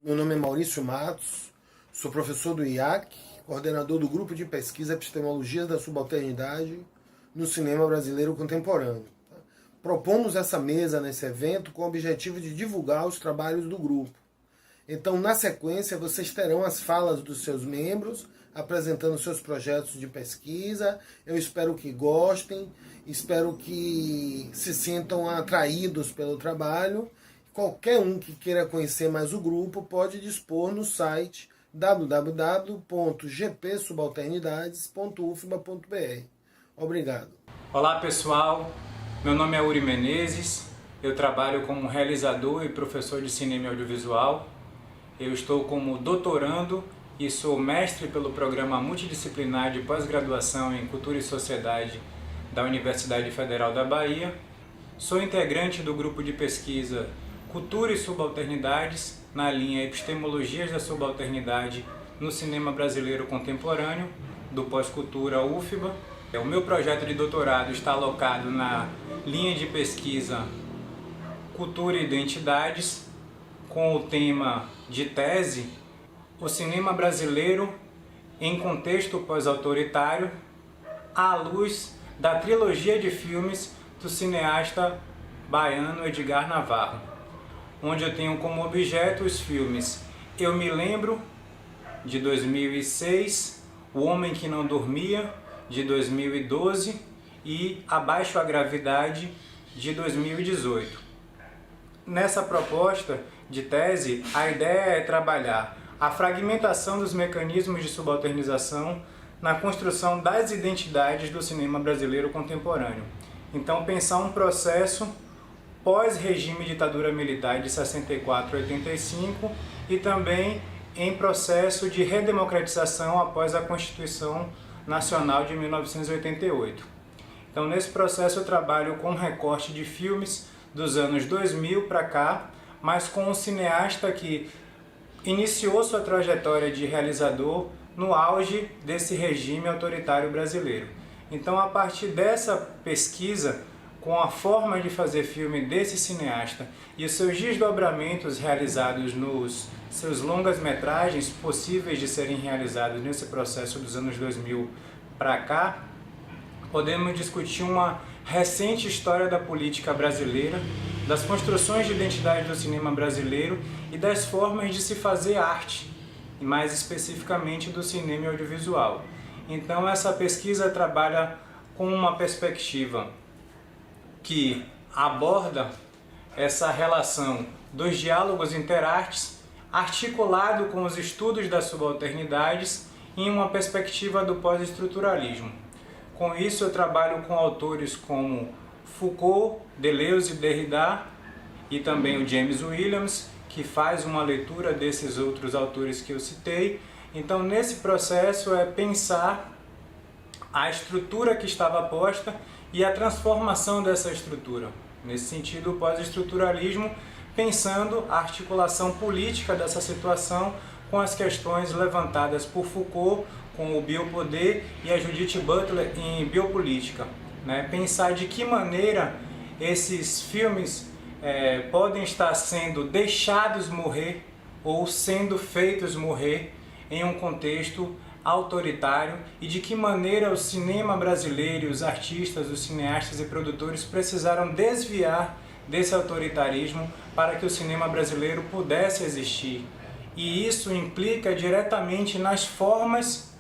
Meu nome é Maurício Matos, sou professor do IAC, coordenador do Grupo de Pesquisa Epistemologia da Subalternidade no Cinema Brasileiro Contemporâneo. Propomos essa mesa nesse evento com o objetivo de divulgar os trabalhos do grupo. Então, na sequência, vocês terão as falas dos seus membros, apresentando seus projetos de pesquisa. Eu espero que gostem, espero que se sintam atraídos pelo trabalho. Qualquer um que queira conhecer mais o grupo pode dispor no site www.gpsubalternidades.ufba.br. Obrigado. Olá pessoal, meu nome é Uri Menezes, eu trabalho como realizador e professor de cinema e audiovisual. Eu estou como doutorando e sou mestre pelo programa multidisciplinar de pós-graduação em Cultura e Sociedade da Universidade Federal da Bahia. Sou integrante do grupo de pesquisa Cultura e Subalternidades, na linha Epistemologias da Subalternidade no Cinema Brasileiro Contemporâneo, do Pós-Cultura UFBA. O meu projeto de doutorado está alocado na linha de pesquisa Cultura e Identidades, com o tema de tese O Cinema Brasileiro em Contexto Pós-Autoritário, à luz da trilogia de filmes do cineasta baiano Edgar Navarro, onde eu tenho como objeto os filmes Eu Me Lembro, de 2006, O Homem que Não Dormia, de 2012 e Abaixo a Gravidade, de 2018. Nessa proposta de tese, a ideia é trabalhar a fragmentação dos mecanismos de subalternização na construção das identidades do cinema brasileiro contemporâneo. Então, pensar um processo pós-regime ditadura militar de 64 a 85 e também em processo de redemocratização após a Constituição Nacional de 1988. Então, nesse processo eu trabalho com um recorte de filmes dos anos 2000 para cá, mas com um cineasta que iniciou sua trajetória de realizador no auge desse regime autoritário brasileiro. Então, a partir dessa pesquisa, com a forma de fazer filme desse cineasta e os seus desdobramentos realizados nos seus longas-metragens possíveis de serem realizados nesse processo dos anos 2000 para cá, podemos discutir uma recente história da política brasileira, das construções de identidade do cinema brasileiro e das formas de se fazer arte, e mais especificamente do cinema e audiovisual. Então essa pesquisa trabalha com uma perspectiva que aborda essa relação dos diálogos interartes, articulado com os estudos das subalternidades em uma perspectiva do pós-estruturalismo. Com isso eu trabalho com autores como Foucault, Deleuze e Derrida e também o James Williams, que faz uma leitura desses outros autores que eu citei. Então nesse processo é pensar a estrutura que estava posta e a transformação dessa estrutura. Nesse sentido, o pós-estruturalismo pensando a articulação política dessa situação com as questões levantadas por Foucault, com o biopoder, e a Judith Butler em biopolítica. Pensar de que maneira esses filmes podem estar sendo deixados morrer ou sendo feitos morrer em um contexto autoritário e de que maneira o cinema brasileiro, os artistas, os cineastas e produtores precisaram desviar desse autoritarismo para que o cinema brasileiro pudesse existir. E isso implica diretamente nas formas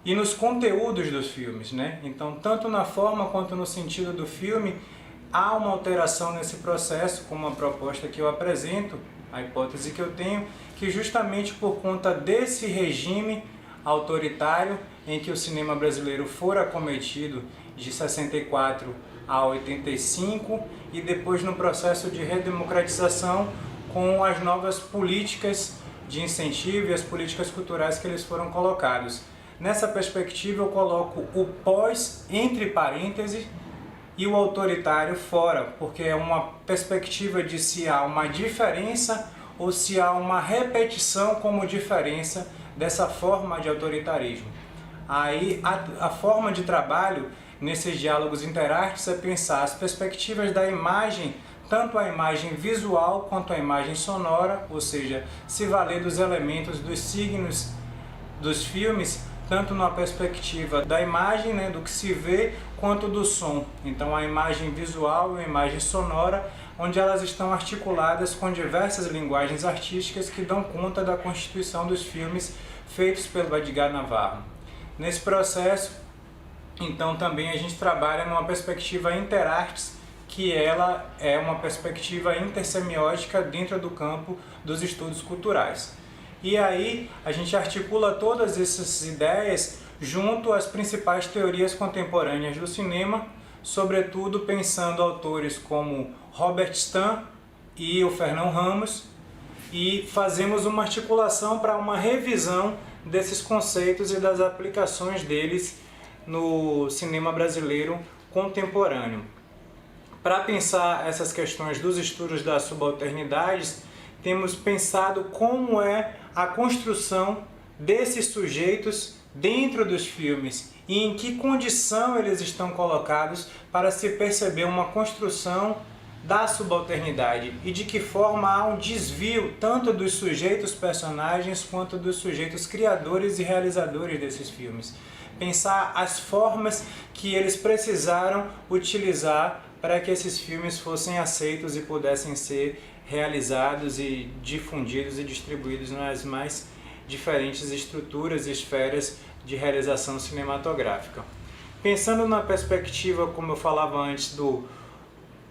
e nos conteúdos dos filmes, Então, tanto na forma quanto no sentido do filme, há uma alteração nesse processo, com uma proposta que eu apresento, a hipótese que eu tenho, que justamente por conta desse regime autoritário em que o cinema brasileiro fora acometido de 64 a 85 e depois no processo de redemocratização com as novas políticas de incentivo e as políticas culturais que eles foram colocados. Nessa perspectiva eu coloco o pós entre parênteses e o autoritário fora, porque é uma perspectiva de se há uma diferença ou se há uma repetição como diferença dessa forma de autoritarismo. Aí a forma de trabalho nesses diálogos interartes é pensar as perspectivas da imagem tanto a imagem visual quanto a imagem sonora, ou seja, se valer dos elementos dos signos dos filmes, tanto na perspectiva da imagem, né, do que se vê, quanto do som. Então a imagem visual e a imagem sonora, onde elas estão articuladas com diversas linguagens artísticas que dão conta da constituição dos filmes feitos pelo Edgar Navarro. Nesse processo, então, também a gente trabalha numa perspectiva interartes, que ela é uma perspectiva intersemiótica dentro do campo dos estudos culturais. E aí a gente articula todas essas ideias junto às principais teorias contemporâneas do cinema, sobretudo pensando autores como Robert Stan e o Fernão Ramos, e fazemos uma articulação para uma revisão desses conceitos e das aplicações deles no cinema brasileiro contemporâneo. Para pensar essas questões dos estudos das subalternidades, temos pensado como é a construção desses sujeitos dentro dos filmes e em que condição eles estão colocados para se perceber uma construção da subalternidade e de que forma há um desvio tanto dos sujeitos personagens quanto dos sujeitos criadores e realizadores desses filmes. Pensar as formas que eles precisaram utilizar para que esses filmes fossem aceitos e pudessem ser realizados e difundidos e distribuídos nas mais diferentes estruturas e esferas de realização cinematográfica. Pensando na perspectiva, como eu falava antes,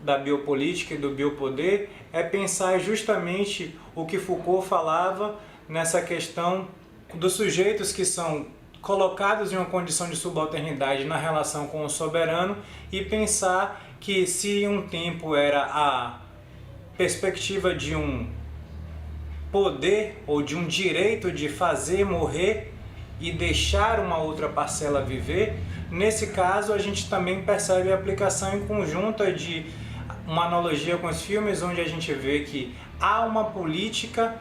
da biopolítica e do biopoder, é pensar justamente o que Foucault falava nessa questão dos sujeitos que são colocados em uma condição de subalternidade na relação com o soberano e pensar que se um tempo era a perspectiva de um poder ou de um direito de fazer morrer e deixar uma outra parcela viver, nesse caso a gente também percebe a aplicação em conjunta de uma analogia com os filmes, onde a gente vê que há uma política,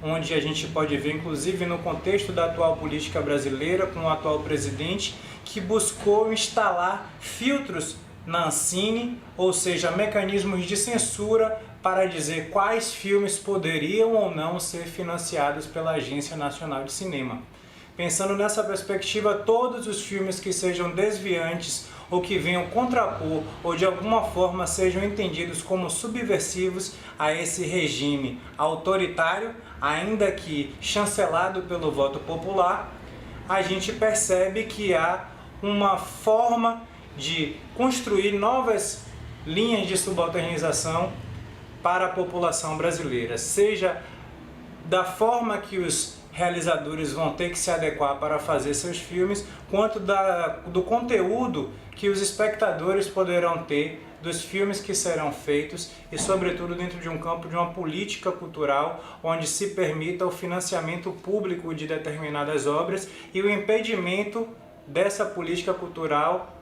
onde a gente pode ver inclusive no contexto da atual política brasileira, com o atual presidente, que buscou instalar filtros na Ancine, ou seja, mecanismos de censura para dizer quais filmes poderiam ou não ser financiados pela Agência Nacional de Cinema. Pensando nessa perspectiva, todos os filmes que sejam desviantes ou que venham contrapor ou de alguma forma sejam entendidos como subversivos a esse regime autoritário, ainda que chancelado pelo voto popular, a gente percebe que há uma forma de construir novas linhas de subalternização para a população brasileira, seja da forma que os realizadores vão ter que se adequar para fazer seus filmes, quanto do conteúdo que os espectadores poderão ter dos filmes que serão feitos e, sobretudo, dentro de um campo de uma política cultural onde se permita o financiamento público de determinadas obras e o impedimento dessa política cultural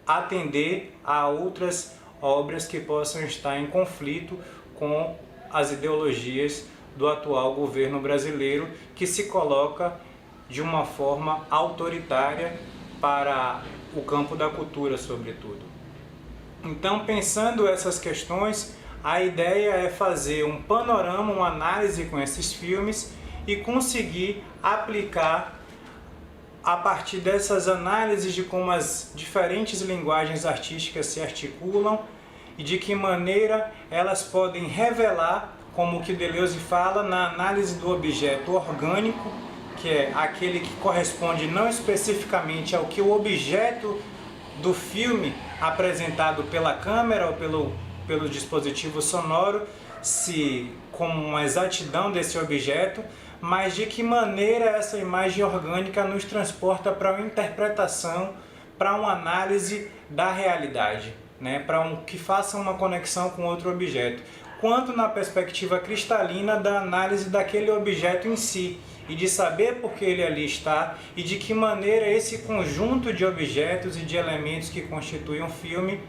atender a outras obras que possam estar em conflito com as ideologias do atual governo brasileiro, que se coloca de uma forma autoritária para o campo da cultura, sobretudo. Então, pensando essas questões, a ideia é fazer um panorama, uma análise com esses filmes e conseguir aplicar a partir dessas análises de como as diferentes linguagens artísticas se articulam e de que maneira elas podem revelar, como o que Deleuze fala, na análise do objeto orgânico, que é aquele que corresponde não especificamente ao que o objeto do filme apresentado pela câmera ou pelo dispositivo sonoro, como uma exatidão desse objeto, mas de que maneira essa imagem orgânica nos transporta para uma interpretação, para uma análise da realidade, né? Que faça uma conexão com outro objeto, quanto na perspectiva cristalina da análise daquele objeto em si, e de saber por que ele ali está e de que maneira esse conjunto de objetos e de elementos que constituem um filme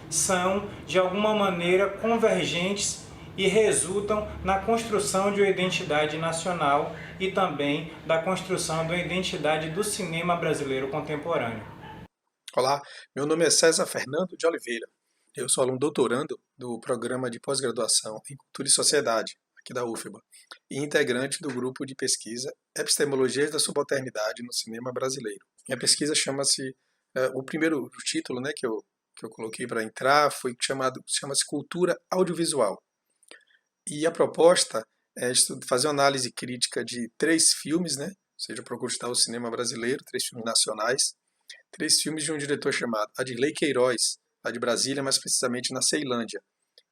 são, de alguma maneira, convergentes e resultam na construção de uma identidade nacional e também da construção de uma identidade do cinema brasileiro contemporâneo. Olá, meu nome é César Fernando de Oliveira. Eu sou aluno doutorando do programa de pós-graduação em Cultura e Sociedade, aqui da UFBA, e integrante do grupo de pesquisa Epistemologias da Subalternidade no Cinema Brasileiro. Minha pesquisa chama-se, o primeiro título, né, que eu coloquei para entrar foi chama-se Cultura Audiovisual. E a proposta é fazer uma análise crítica de 3 filmes, né, ou seja, procuro estudar o cinema brasileiro, 3 filmes nacionais, 3 filmes de um diretor chamado Adirley Queiroz, lá de Brasília, mais precisamente na Ceilândia,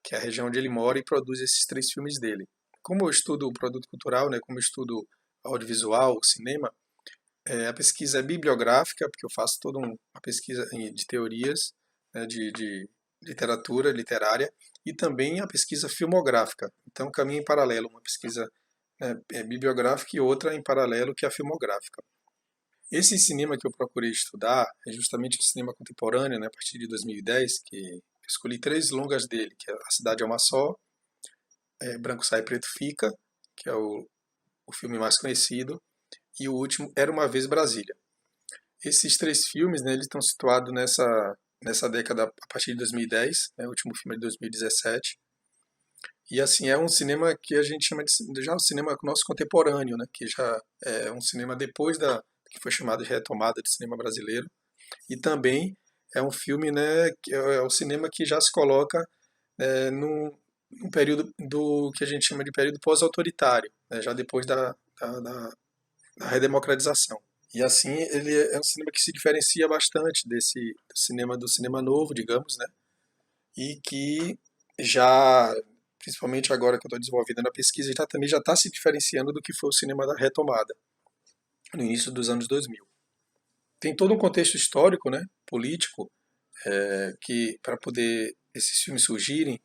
que é a região onde ele mora e produz esses 3 filmes dele. Como eu estudo o produto cultural, né, como eu estudo audiovisual, cinema, a pesquisa é bibliográfica, porque eu faço toda uma pesquisa de teorias, né, de literatura literária, e também a pesquisa filmográfica. Então, caminha em paralelo, uma pesquisa bibliográfica e outra em paralelo, que é a filmográfica. Esse cinema que eu procurei estudar é justamente o cinema contemporâneo, né, a partir de 2010, que eu escolhi 3 longas dele, que é A Cidade é uma Só, Branco Sai Preto Fica, que é o filme mais conhecido, e o último, Era Uma Vez Brasília. Esses 3 filmes, né, eles estão situados nessa década a partir de 2010, né, o último filme é de 2017, e assim, é um cinema que a gente chama de já um cinema nosso contemporâneo, né, que já é um cinema depois que foi chamado de retomada de cinema brasileiro, e também é um filme, né, que é o cinema que já se coloca num período do que a gente chama de período pós-autoritário, né, já depois da redemocratização. E assim, ele é um cinema que se diferencia bastante do cinema novo, digamos, né, e que já, principalmente agora que eu estou desenvolvendo na pesquisa, também já está se diferenciando do que foi o cinema da retomada, no início dos anos 2000. Tem todo um contexto histórico, né, político, que para poder esses filmes surgirem,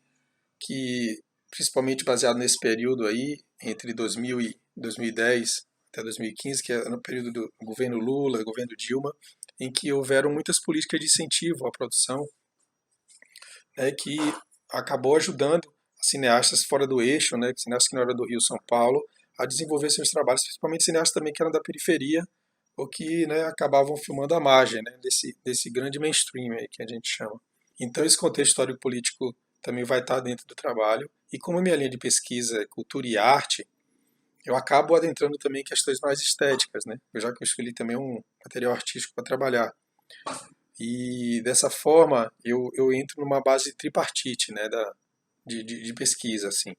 que principalmente baseado nesse período aí, entre 2000 e 2010 até 2015, que é no período do governo Lula, governo Dilma, em que houveram muitas políticas de incentivo à produção, né, que acabou ajudando cineastas fora do eixo, né, cineastas que não eram do Rio, São Paulo, a desenvolver seus trabalhos, principalmente cineastas também que eram da periferia, ou que, né, acabavam filmando à margem, né, desse grande mainstream aí que a gente chama. Então esse contexto histórico-político também vai estar dentro do trabalho, e como a minha linha de pesquisa é cultura e arte, eu acabo adentrando também questões mais estéticas, né, já que eu escolhi também um material artístico para trabalhar. E dessa forma eu entro numa base tripartite, né, de pesquisa. Assim.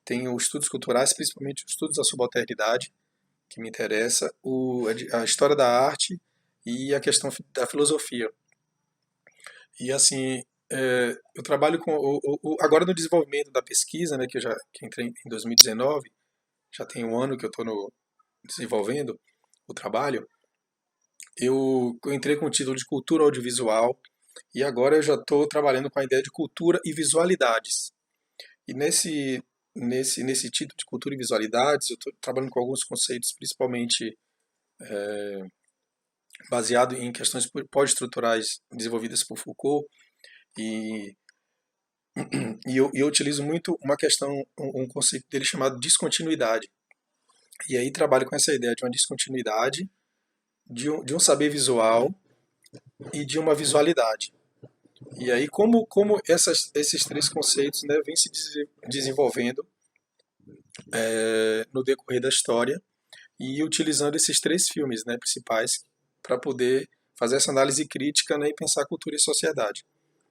Tem os estudos culturais, principalmente os estudos da subalternidade, que me interessa, a história da arte e a questão da filosofia. E assim, eu trabalho com agora no desenvolvimento da pesquisa, né, que entrei em 2019, já tem um ano que eu estou desenvolvendo o trabalho. Eu entrei com o título de Cultura Audiovisual e agora eu já estou trabalhando com a ideia de cultura e visualidades. E nesse título de cultura e visualidades, eu estou trabalhando com alguns conceitos, principalmente baseado em questões pós-estruturais desenvolvidas por Foucault, e eu utilizo muito um conceito dele chamado descontinuidade. E aí trabalho com essa ideia de uma descontinuidade, de um saber visual e de uma visualidade. E aí como esses 3 conceitos, né, vêm se desenvolvendo no decorrer da história, e utilizando esses 3 filmes, né, principais para poder fazer essa análise crítica, né, e pensar cultura e sociedade.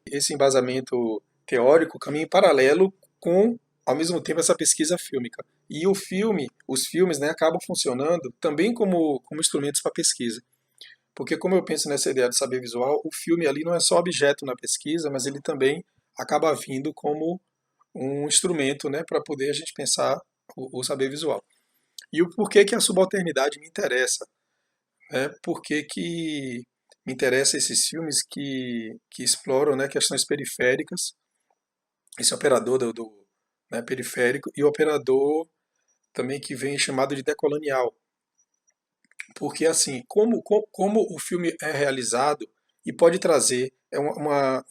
Esse embasamento teórico caminha em paralelo com, ao mesmo tempo, essa pesquisa fílmica. E os filmes, né, acabam funcionando também como instrumentos para pesquisa. Porque como eu penso nessa ideia de saber visual, o filme ali não é só objeto na pesquisa, mas ele também acaba vindo como um instrumento, né, para poder a gente pensar o saber visual. E o porquê que a subalternidade me interessa, né? Porquê que me interessa esses filmes que exploram, né, questões periféricas, esse operador né, periférico, e o operador também que vem chamado de decolonial. Porque assim, como o filme é realizado e pode trazer uma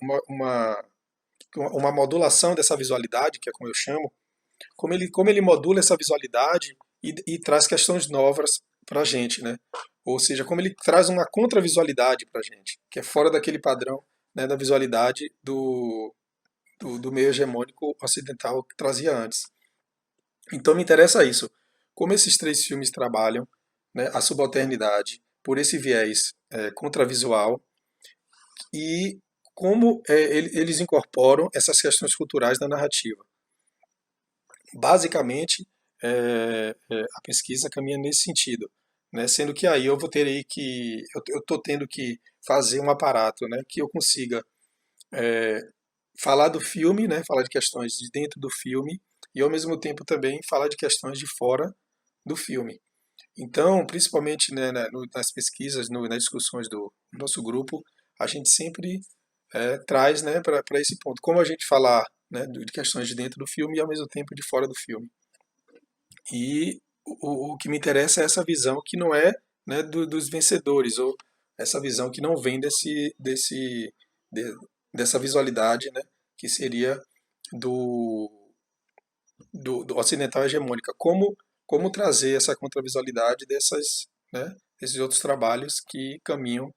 modulação dessa visualidade, que é como eu chamo, como ele modula essa visualidade e traz questões novas para a gente, né? Ou seja, como ele traz uma contravisualidade para a gente, que é fora daquele padrão, né, da visualidade do meio hegemônico ocidental que trazia antes. Então me interessa isso. Como esses três filmes trabalham, né, a subalternidade por esse viés contravisual e como eles incorporam essas questões culturais na narrativa. Basicamente, a pesquisa caminha nesse sentido, né? Sendo que aí eu vou ter aí que eu estou tendo que fazer um aparato, né, que eu consiga falar do filme, né, falar de questões de dentro do filme e ao mesmo tempo também falar de questões de fora do filme. Então, principalmente, né, nas pesquisas, nas discussões do nosso grupo, a gente sempre traz, né, para esse ponto, como a gente falar, né, de questões de dentro do filme e ao mesmo tempo de fora do filme. E o que me interessa é essa visão que não é, né, dos vencedores, ou essa visão que não vem dessa visualidade, né, que seria do, do ocidental hegemônica. Como trazer essa contravisualidade desses outros trabalhos que caminham,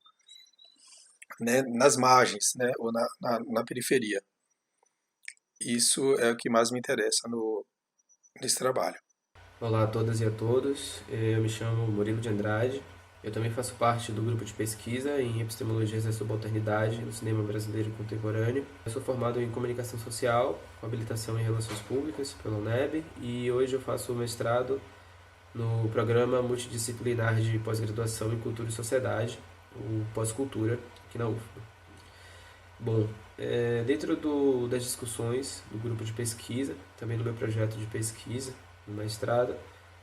né, nas margens, né, ou na periferia. Isso é o que mais me interessa nesse trabalho. Olá a todas e a todos, eu me chamo Murilo de Andrade, eu também faço parte do grupo de pesquisa em epistemologias da subalternidade no cinema brasileiro contemporâneo. Eu sou formado em comunicação social, com habilitação em relações públicas pela UNEB e hoje eu faço mestrado no programa multidisciplinar de pós-graduação em cultura e sociedade, o Pós-Cultura, aqui na UFBA. Bom, dentro das discussões do grupo de pesquisa, também no meu projeto de pesquisa, no mestrado,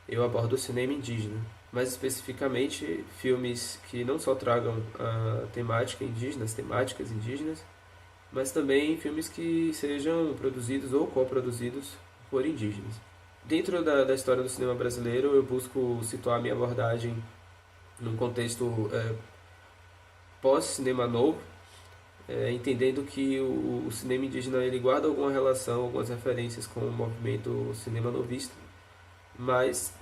eu abordo o cinema indígena, mais especificamente filmes que não só tragam a temática indígena, as temáticas indígenas, mas também filmes que sejam produzidos ou coproduzidos por indígenas. Dentro da história do cinema brasileiro, eu busco situar a minha abordagem num contexto pós-cinema novo, entendendo que o cinema indígena ele guarda alguma relação, algumas referências com o movimento cinema novista, mas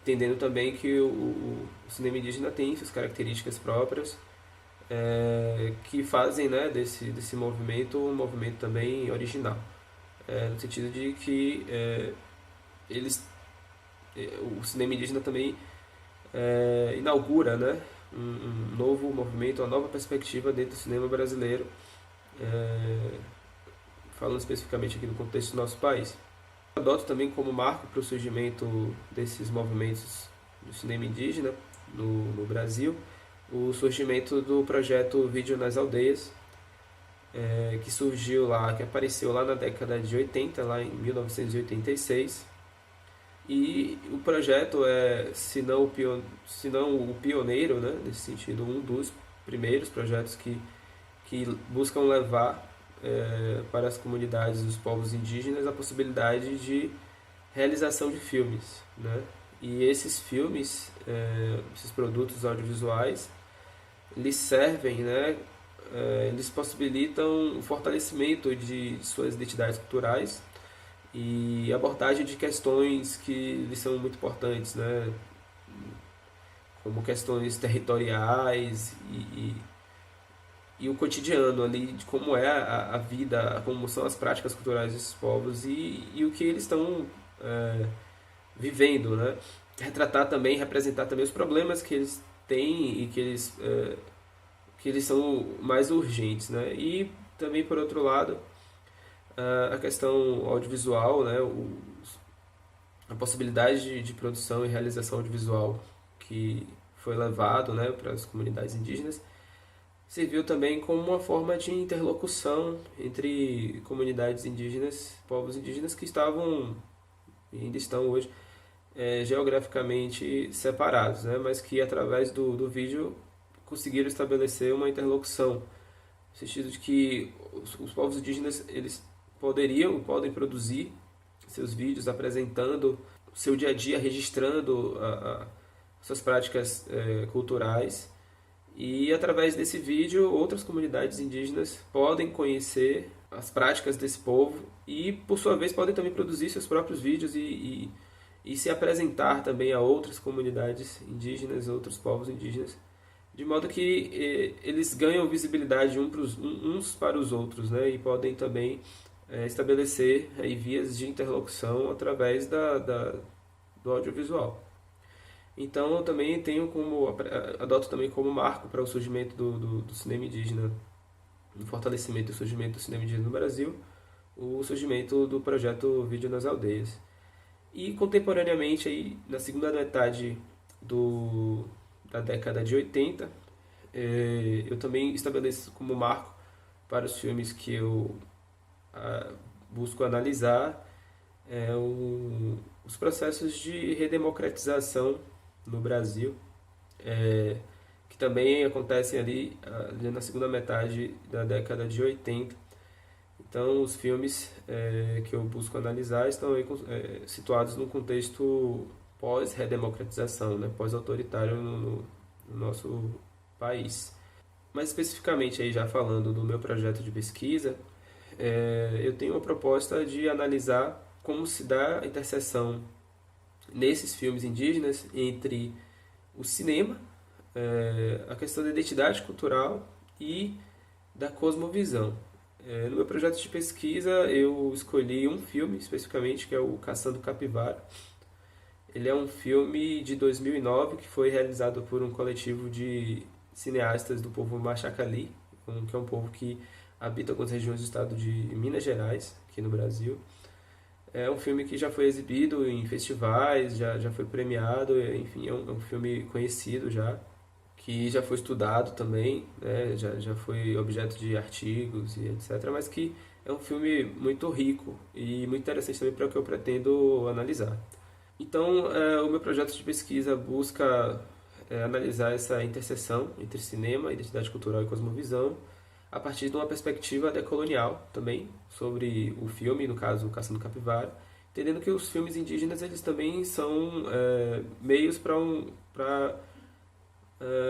entendendo também que o cinema indígena tem suas características próprias, que fazem, né, desse movimento um movimento também original, no sentido de que o cinema indígena também inaugura, né, um novo movimento, uma nova perspectiva dentro do cinema brasileiro, falando especificamente aqui no contexto do nosso país. Eu adoto também como marco para o surgimento desses movimentos do cinema indígena no Brasil o surgimento do projeto Vídeo nas Aldeias, que surgiu lá, que apareceu lá na década de 80, lá em 1986. E o projeto se não o pioneiro, né, nesse sentido, um dos primeiros projetos que buscam levar para as comunidades dos povos indígenas a possibilidade de realização de filmes, né? E esses filmes, esses produtos audiovisuais, eles servem, né, eles possibilitam o fortalecimento de suas identidades culturais e abordagem de questões que lhes são muito importantes, né, como questões territoriais e o cotidiano ali, de como é a vida, como são as práticas culturais desses povos e o que eles estão vivendo, né? Representar também os problemas que eles têm e que eles são mais urgentes, né? E também, por outro lado, a questão audiovisual, né? A possibilidade de produção e realização audiovisual que foi levado, né, para as comunidades indígenas, serviu também como uma forma de interlocução entre comunidades indígenas, povos indígenas que estavam e ainda estão hoje geograficamente separados, né, mas que através do vídeo conseguiram estabelecer uma interlocução, no sentido de que os povos indígenas eles podem produzir seus vídeos apresentando o seu dia a dia, registrando suas práticas culturais, e através desse vídeo outras comunidades indígenas podem conhecer as práticas desse povo e por sua vez podem também produzir seus próprios vídeos e se apresentar também a outras comunidades indígenas, outros povos indígenas, de modo que eles ganham visibilidade uns para os outros, né, e podem também estabelecer aí vias de interlocução através do audiovisual. Então eu também adoto também como marco para o surgimento do cinema indígena, o fortalecimento e o surgimento do cinema indígena no Brasil, o surgimento do projeto Vídeo nas Aldeias. E contemporaneamente, aí, na segunda metade da década de 80, eu também estabeleço como marco para os filmes que eu busco analisar os processos de redemocratização no Brasil, que também acontecem ali na segunda metade da década de 80. Então, os filmes que eu busco analisar estão aí, situados num contexto pós-redemocratização, né, pós-autoritário no nosso país. Mais especificamente, aí, já falando do meu projeto de pesquisa, eu tenho uma proposta de analisar como se dá a interseção nesses filmes indígenas entre o cinema, a questão da identidade cultural e da cosmovisão. No meu projeto de pesquisa eu escolhi um filme especificamente, que é o Caçando Capivara. Ele é um filme de 2009 que foi realizado por um coletivo de cineastas do povo Machacali, que é um povo que habita algumas regiões do estado de Minas Gerais, aqui no Brasil. É um filme que já foi exibido em festivais, já foi premiado, enfim, é um filme conhecido já, que já foi estudado também, né, já foi objeto de artigos e etc., mas que é um filme muito rico e muito interessante também para o que eu pretendo analisar. Então, o meu projeto de pesquisa busca analisar essa interseção entre cinema, identidade cultural e cosmovisão, a partir de uma perspectiva decolonial também, sobre o filme, no caso, Caçando Capivara, entendendo que os filmes indígenas eles também são meios para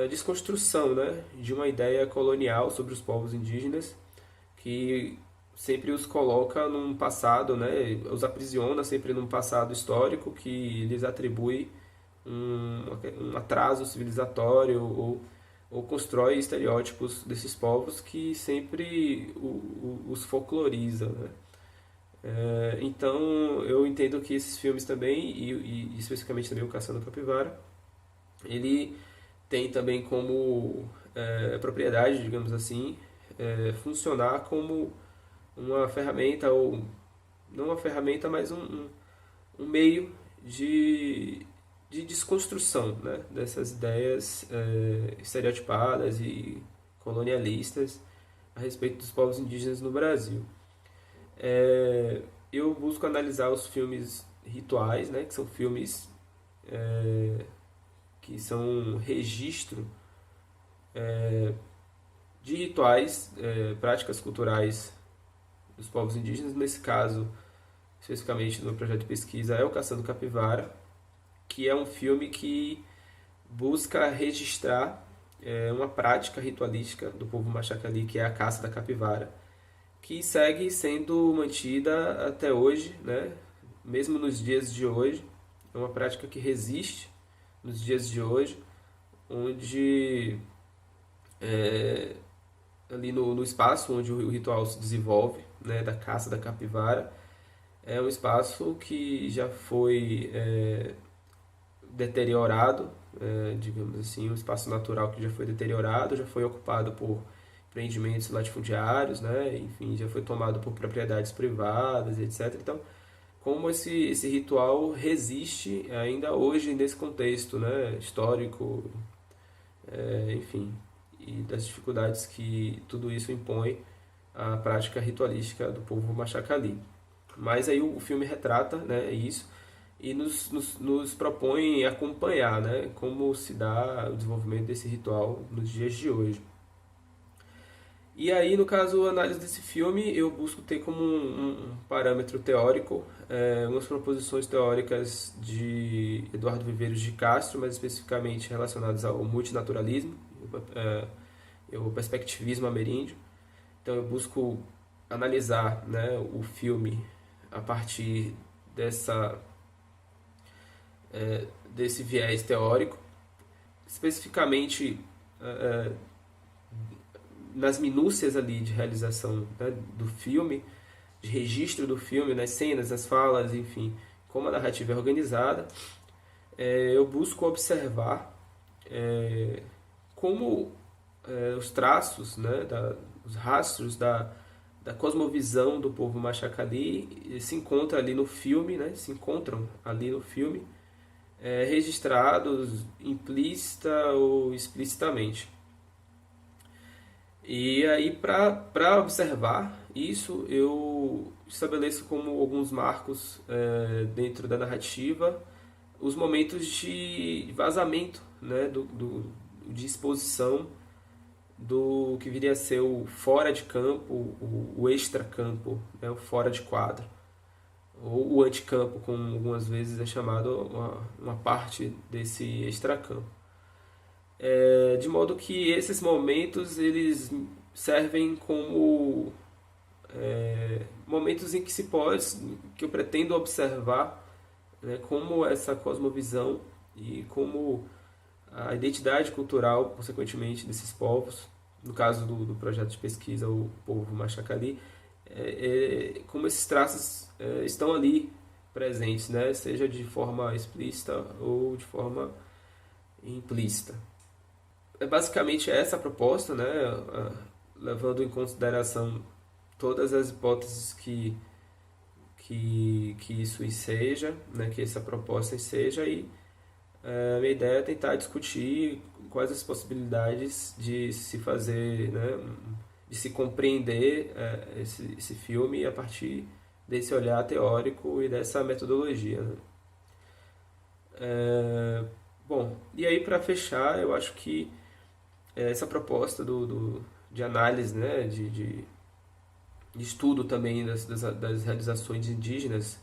desconstrução, né, de uma ideia colonial sobre os povos indígenas, que sempre os coloca num passado, né, os aprisiona sempre num passado histórico que lhes atribui um atraso civilizatório ou constrói estereótipos desses povos que sempre os folcloriza, né? Então eu entendo que esses filmes também, e especificamente também o Caçando Capivara, ele tem também como propriedade, digamos assim, funcionar como uma ferramenta, ou não uma ferramenta, mas um meio de desconstrução, né, dessas ideias estereotipadas e colonialistas a respeito dos povos indígenas no Brasil. Eu busco analisar os filmes rituais, né, que são filmes que são registro de rituais, práticas culturais dos povos indígenas. Nesse caso, especificamente no projeto de pesquisa, é o Caçando Capivara, que é um filme que busca registrar uma prática ritualística do povo Machacali, que é a caça da capivara, que segue sendo mantida até hoje, né? Mesmo nos dias de hoje. É uma prática que resiste nos dias de hoje, onde ali no espaço onde o ritual se desenvolve, né, da caça da capivara, é um espaço que já foi deteriorado, digamos assim, um espaço natural que já foi deteriorado, já foi ocupado por empreendimentos latifundiários, né, enfim, já foi tomado por propriedades privadas, etc. Então, como esse ritual resiste ainda hoje nesse contexto, né, histórico, enfim, e das dificuldades que tudo isso impõe à prática ritualística do povo Machacali. Mas aí o filme retrata, né, isso e nos propõe acompanhar, né, como se dá o desenvolvimento desse ritual nos dias de hoje. E aí, no caso, a análise desse filme, eu busco ter como um parâmetro teórico umas proposições teóricas de Eduardo Viveiros de Castro, mais especificamente relacionadas ao multinaturalismo, o perspectivismo ameríndio. Então eu busco analisar, né, o filme a partir desse viés teórico, especificamente nas minúcias ali de realização, né, do filme. de registro do filme, nas cenas, nas falas, enfim, como a narrativa é organizada, eu busco observar como os traços, né, os rastros da cosmovisão do povo Machacali se encontram ali no filme, né, registrados implícita ou explicitamente. E aí, para observar isso, eu estabeleço como alguns marcos dentro da narrativa os momentos de vazamento, né, de exposição do que viria a ser o fora de campo, o extracampo, né, o fora de quadro, ou o anticampo, como algumas vezes é chamado uma parte desse extracampo. De modo que esses momentos eles servem como momentos em que eu pretendo observar, né, como essa cosmovisão e como a identidade cultural, consequentemente, desses povos, no caso do projeto de pesquisa, o povo Machacali, como esses traços estão ali presentes, né, seja de forma explícita ou de forma implícita. É basicamente essa a proposta, né, levando em consideração todas as hipóteses que isso seja, né, que essa proposta seja, e a minha ideia é tentar discutir quais as possibilidades de se fazer, né, de se compreender esse filme a partir desse olhar teórico e dessa metodologia, né? Bom, e aí para fechar, eu acho que essa proposta de análise, né, de estudo também das realizações indígenas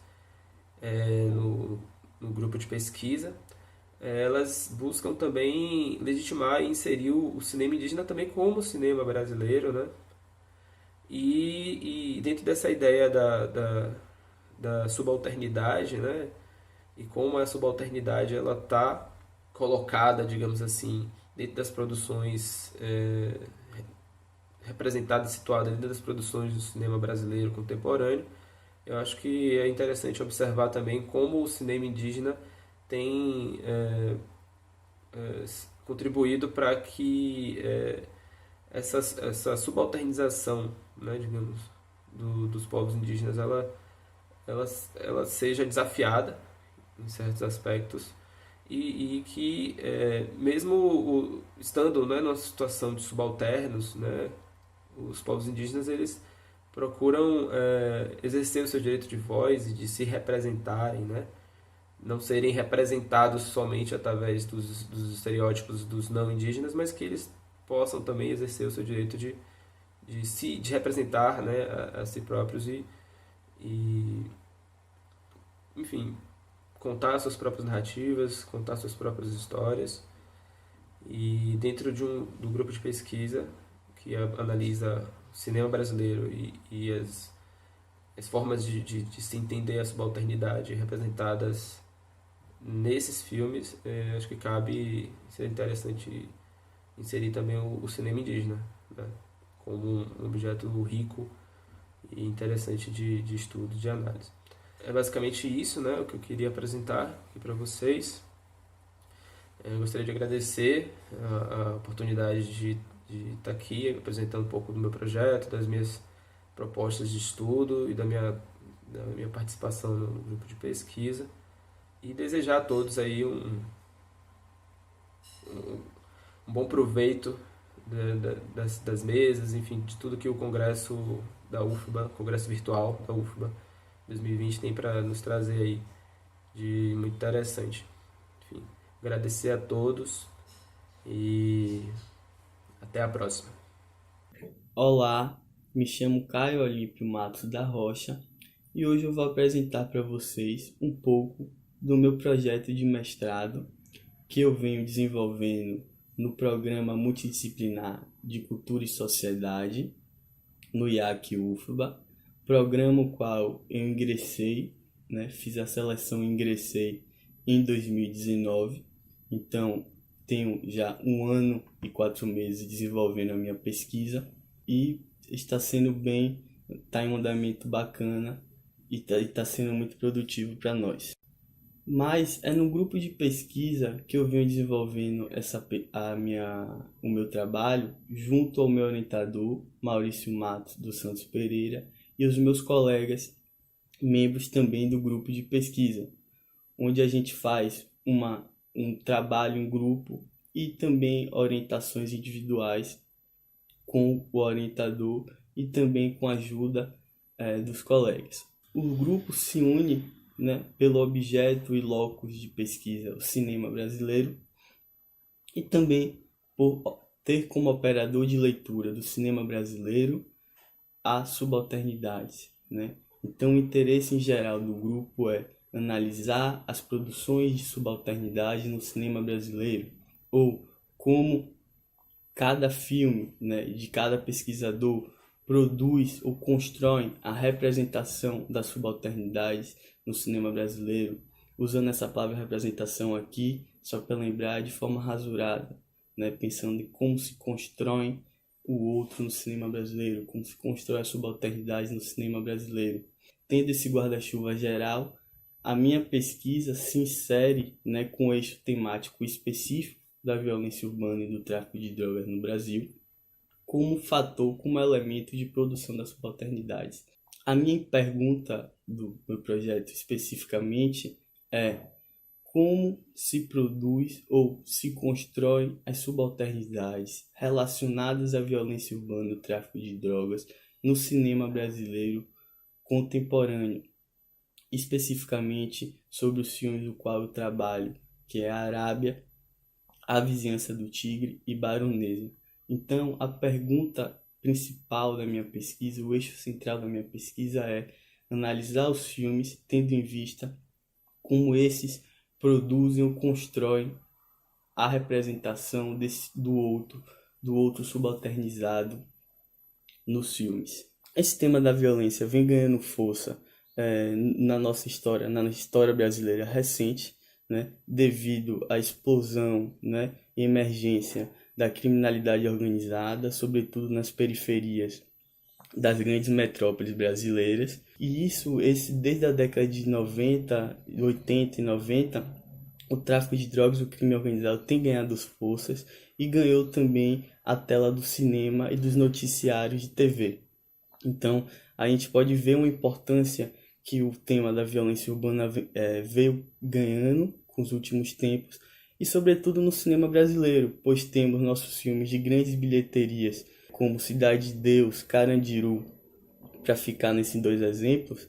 no grupo de pesquisa, elas buscam também legitimar e inserir o cinema indígena também como cinema brasileiro, né? E dentro dessa ideia da subalternidade, né? E como a subalternidade ela está colocada, digamos assim, dentro das produções representadas, situadas dentro das produções do cinema brasileiro contemporâneo, eu acho que é interessante observar também como o cinema indígena tem contribuído para que essa subalternização, né, digamos, dos povos indígenas, ela seja desafiada em certos aspectos e que mesmo estando, né, numa situação de subalternos, né, os povos indígenas eles procuram exercer o seu direito de voz e de se representarem, né, não serem representados somente através dos estereótipos dos não indígenas, mas que eles possam também exercer o seu direito de representar, né, a si próprios e enfim, contar suas próprias narrativas, contar suas próprias histórias. E dentro do grupo de pesquisa que analisa o cinema brasileiro e as formas de se entender a subalternidade representadas nesses filmes, acho que cabe ser interessante inserir também o cinema indígena, né, como um objeto rico e interessante de estudo, de análise. É basicamente isso, né, o que eu queria apresentar aqui para vocês. Eu gostaria de agradecer a oportunidade de estar aqui apresentando um pouco do meu projeto, das minhas propostas de estudo e da minha participação no grupo de pesquisa, e desejar a todos aí um bom proveito das mesas, enfim, de tudo que o Congresso da UFBA, Congresso Virtual da UFBA 2020 tem para nos trazer aí de muito interessante. Enfim, agradecer a todos e até a próxima. Olá, me chamo Caio Olímpio Matos da Rocha e hoje eu vou apresentar para vocês um pouco do meu projeto de mestrado que eu venho desenvolvendo no Programa Multidisciplinar de Cultura e Sociedade, no IAC UFBA, programa o qual eu ingressei, né, fiz a seleção e ingressei em 2019, então tenho já 1 ano e 4 meses desenvolvendo a minha pesquisa e está sendo bem está em um andamento bacana e está sendo muito produtivo para nós. Mas é no grupo de pesquisa que eu venho desenvolvendo o meu trabalho junto ao meu orientador, Maurício Matos dos Santos Pereira, e os meus colegas, membros também do grupo de pesquisa, onde a gente faz um trabalho em grupo e também orientações individuais com o orientador e também com a ajuda dos colegas. O grupo se une, né, pelo objeto e locus de pesquisa, o cinema brasileiro, e também por ter como operador de leitura do cinema brasileiro a subalternidade, né? Então, o interesse em geral do grupo é analisar as produções de subalternidade no cinema brasileiro, ou como cada filme, né, de cada pesquisador produz ou constrói a representação da subalternidade no cinema brasileiro, usando essa palavra representação aqui, só para lembrar de forma rasurada, né, pensando em como se constrói o outro no cinema brasileiro, como se constrói a subalternidade no cinema brasileiro. Tendo esse guarda-chuva geral, a minha pesquisa se insere, né, com o eixo temático específico da violência urbana e do tráfico de drogas no Brasil, como fator, como elemento de produção das subalternidades. A minha pergunta do meu projeto especificamente é como se produz ou se constrói as subalternidades relacionadas à violência urbana e ao tráfico de drogas no cinema brasileiro contemporâneo, especificamente sobre os filmes do qual eu trabalho, que é a Arábia, A Vizinhança do Tigre e Baronesa. Então, a pergunta principal da minha pesquisa, o eixo central da minha pesquisa é analisar os filmes tendo em vista como esses produzem ou constroem a representação do outro subalternizado nos filmes. Esse tema da violência vem ganhando força na nossa história, na história brasileira recente, né, devido à explosão, né, e emergência da criminalidade organizada, sobretudo nas periferias das grandes metrópoles brasileiras. E desde a década de 80 e 90, o tráfico de drogas, o crime organizado tem ganhado forças e ganhou também a tela do cinema e dos noticiários de TV. Então, a gente pode ver uma importância que o tema da violência urbana veio ganhando com os últimos tempos, e sobretudo no cinema brasileiro, pois temos nossos filmes de grandes bilheterias, como Cidade de Deus, Carandiru, para ficar nesses dois exemplos,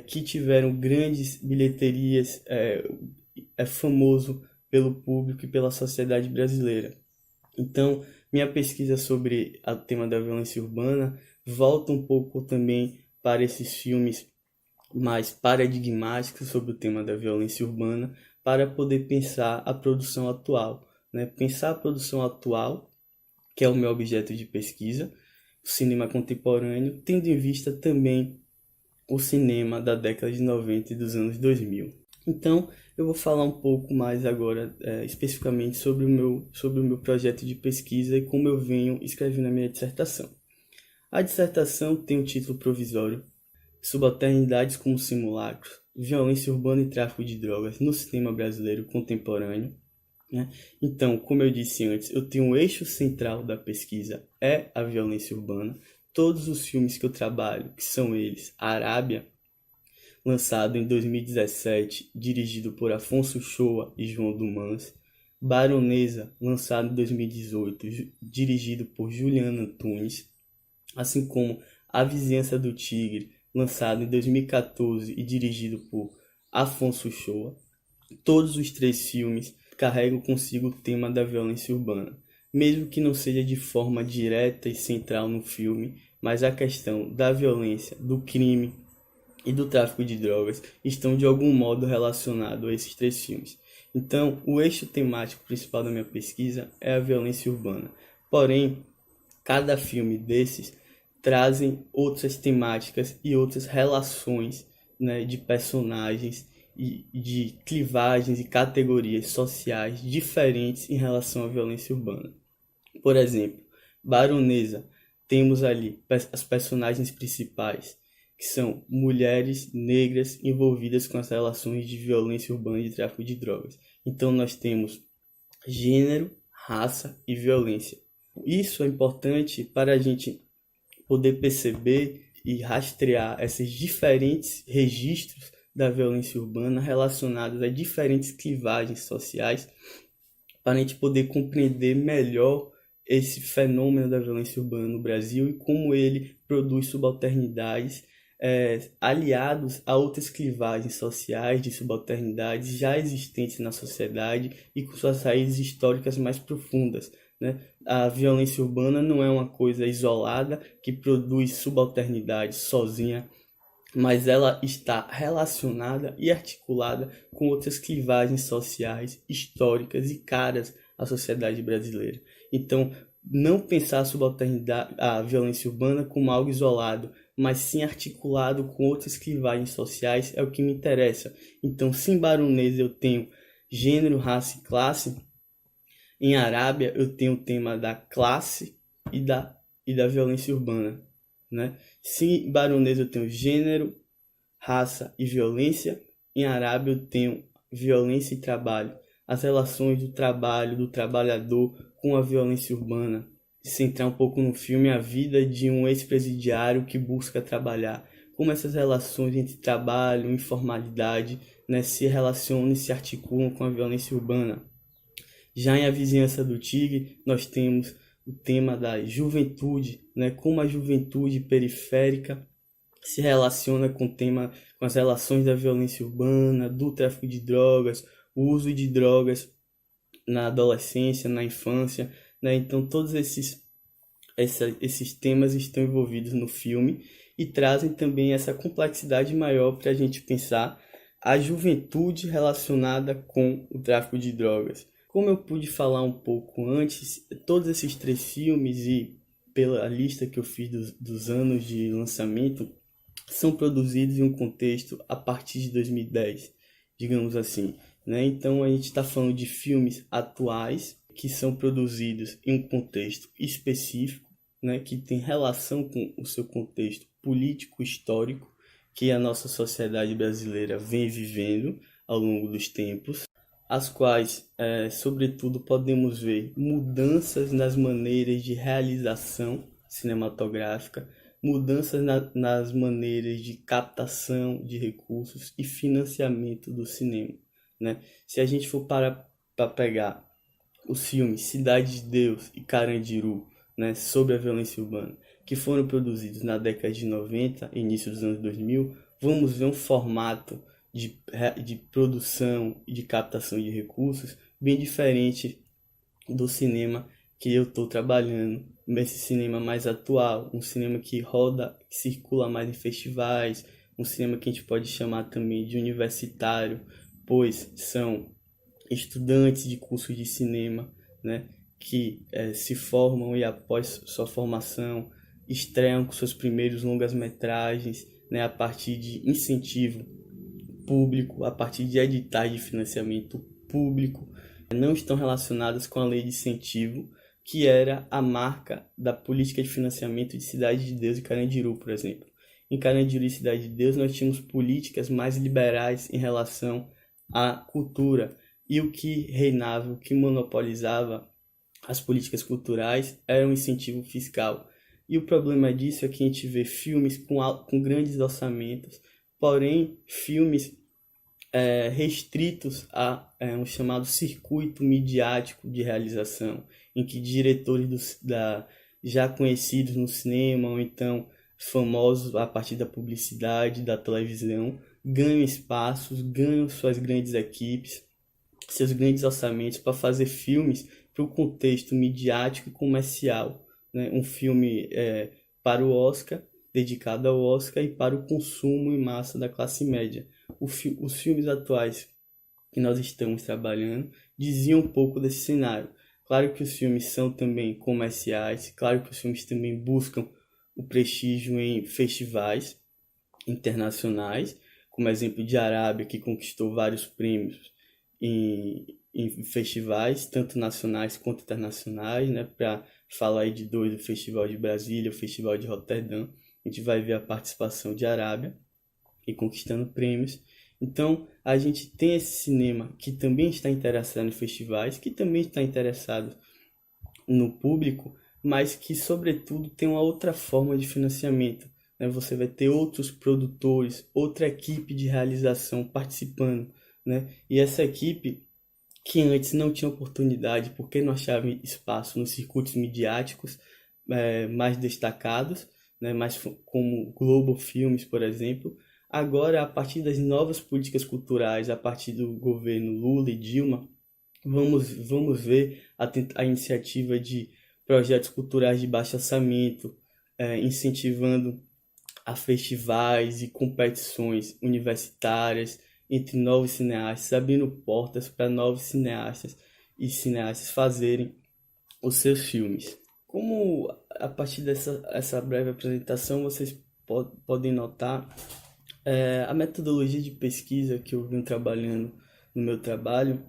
que tiveram grandes bilheterias, é famoso pelo público e pela sociedade brasileira. Então, minha pesquisa sobre o tema da violência urbana volta um pouco também para esses filmes mais paradigmáticos sobre o tema da violência urbana, para poder pensar a produção atual, né? Pensar a produção atual, que é o meu objeto de pesquisa, o cinema contemporâneo, tendo em vista também o cinema da década de 90 e dos anos 2000. Então, eu vou falar um pouco mais agora, especificamente sobre o meu projeto de pesquisa e como eu venho escrevendo a minha dissertação. A dissertação tem um título provisório: Subalternidades como Simulacros, Violência Urbana e Tráfico de Drogas no Cinema Brasileiro Contemporâneo. Né? Então, como eu disse antes, eu tenho um eixo central da pesquisa, é a violência urbana. Todos os filmes que eu trabalho, que são eles: A Arábia, lançado em 2017, dirigido por Afonso Shoa e João Dumans; Baronesa, lançado em 2018, dirigido por Juliana Antunes; assim como A Vizinhança do Tigre, lançado em 2014 e dirigido por Afonso Shoa. Todos os três filmes carregam consigo o tema da violência urbana, mesmo que não seja de forma direta e central no filme, mas a questão da violência, do crime e do tráfico de drogas estão de algum modo relacionados a esses três filmes. Então, o eixo temático principal da minha pesquisa é a violência urbana. Porém, cada filme desses trazem outras temáticas e outras relações, né, de personagens e de clivagens e categorias sociais diferentes em relação à violência urbana. Por exemplo, Baronesa temos ali as personagens principais, que são mulheres negras envolvidas com as relações de violência urbana e de tráfico de drogas. Então nós temos gênero, raça e violência. Isso é importante para a gente poder perceber e rastrear esses diferentes registros da violência urbana relacionados a diferentes clivagens sociais, para a gente poder compreender melhor esse fenômeno da violência urbana no Brasil e como ele produz subalternidades aliados a outras clivagens sociais de subalternidades já existentes na sociedade e com suas raízes históricas mais profundas, né? A violência urbana não é uma coisa isolada que produz subalternidade sozinha, mas ela está relacionada e articulada com outras clivagens sociais, históricas e caras à sociedade brasileira. Então, não pensar a subalternidade, a violência urbana como algo isolado, mas sim articulado com outras clivagens sociais é o que me interessa. Então, se em Baronesa eu tenho gênero, raça e classe, em Arábia eu tenho o tema da classe e da violência urbana, né? Se em Baronesa eu tenho gênero, raça e violência, em Arábia eu tenho violência e trabalho. As relações do trabalho, do trabalhador com a violência urbana. Centrar um pouco no filme a vida de um ex-presidiário que busca trabalhar. Como essas relações entre trabalho e informalidade, né, se relacionam e se articulam com a violência urbana. Já em A Vizinhança do Tigre, nós temos o tema da juventude, né, como a juventude periférica se relaciona com as relações da violência urbana, do tráfico de drogas, o uso de drogas na adolescência, na infância, né? Então todos esses temas estão envolvidos no filme e trazem também essa complexidade maior para a gente pensar a juventude relacionada com o tráfico de drogas. Como eu pude falar um pouco antes, todos esses 3 filmes e pela lista que eu fiz dos anos de lançamento são produzidos em um contexto a partir de 2010, digamos assim, né? Então a gente está falando de filmes atuais que são produzidos em um contexto específico, né, que tem relação com o seu contexto político-histórico que a nossa sociedade brasileira vem vivendo ao longo dos tempos, as quais, sobretudo, podemos ver mudanças nas maneiras de realização cinematográfica, mudanças nas maneiras de captação de recursos e financiamento do cinema, né? Se a gente for para pegar os filmes Cidade de Deus e Carandiru, né, sobre a violência urbana, que foram produzidos na década de 90, início dos anos 2000, vamos ver um formato de produção e de captação de recursos bem diferente do cinema que eu estou trabalhando, esse cinema mais atual, um cinema que roda, que circula mais em festivais, um cinema que a gente pode chamar também de universitário, pois são estudantes de curso de cinema, né, que se formam e após sua formação estreiam com seus primeiros longas-metragens, né, a partir de incentivo público, a partir de editais de financiamento público, não estão relacionadas com a lei de incentivo, que era a marca da política de financiamento de Cidade de Deus e Carandiru, por exemplo. Em Carandiru e Cidade de Deus nós tínhamos políticas mais liberais em relação à cultura, e o que reinava, o que monopolizava as políticas culturais era um incentivo fiscal. E o problema disso é que a gente vê filmes com grandes orçamentos, porém filmes restritos a um chamado circuito midiático de realização, em que diretores já conhecidos no cinema, ou então famosos a partir da publicidade, da televisão, ganham espaços, ganham suas grandes equipes, seus grandes orçamentos para fazer filmes para o contexto midiático e comercial, né? Um filme para o Oscar, dedicado ao Oscar e para o consumo em massa da classe média. Os filmes atuais que nós estamos trabalhando diziam um pouco desse cenário. Claro que os filmes são também comerciais, claro que os filmes também buscam o prestígio em festivais internacionais, como exemplo de Arábia, que conquistou vários prêmios em festivais, tanto nacionais quanto internacionais, né, para falar aí de dois, o Festival de Brasília, o Festival de Roterdã. A gente vai ver a participação de Arábia e conquistando prêmios. Então, a gente tem esse cinema que também está interessado em festivais, que também está interessado no público, mas que, sobretudo, tem uma outra forma de financiamento, né? Você vai ter outros produtores, outra equipe de realização participando, né? E essa equipe, que antes não tinha oportunidade, porque não achava espaço nos circuitos midiáticos mais destacados, né? Mais como Globo Filmes, por exemplo. Agora, a partir das novas políticas culturais, a partir do governo Lula e Dilma, vamos ver a iniciativa de projetos culturais de baixo orçamento, incentivando a festivais e competições universitárias entre novos cineastas, abrindo portas para novos cineastas e cineastas fazerem os seus filmes. Como a partir dessa breve apresentação vocês podem notar, a metodologia de pesquisa que eu venho trabalhando no meu trabalho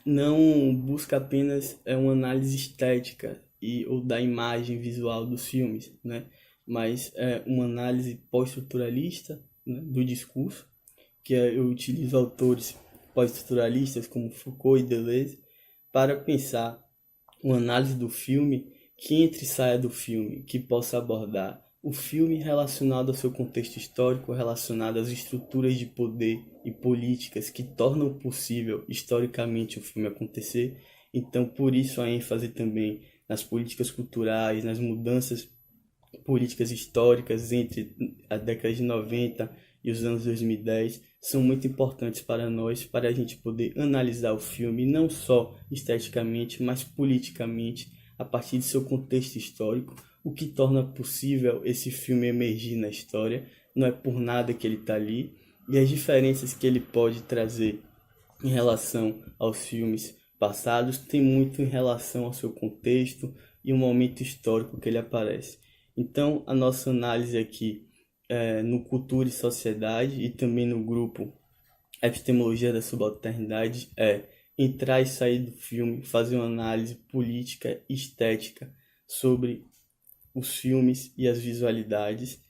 não busca apenas uma análise estética ou da imagem visual dos filmes, né? Mas uma análise pós-estruturalista, né, do discurso, que eu utilizo autores pós-estruturalistas como Foucault e Deleuze para pensar uma análise do filme que entre e saia do filme, que possa abordar o filme relacionado ao seu contexto histórico, relacionado às estruturas de poder e políticas que tornam possível historicamente o filme acontecer. Então, por isso a ênfase também nas políticas culturais, nas mudanças políticas históricas entre a década de 90 e os anos 2010 são muito importantes para nós, para a gente poder analisar o filme não só esteticamente, mas politicamente, a partir de seu contexto histórico, o que torna possível esse filme emergir na história. Não é por nada que ele está ali, e as diferenças que ele pode trazer em relação aos filmes passados tem muito em relação ao seu contexto e o momento histórico que ele aparece. Então, a nossa análise aqui no Cultura e Sociedade e também no grupo Epistemologia da Subalternidade entrar e sair do filme, fazer uma análise política e estética sobre os filmes e as visualidades,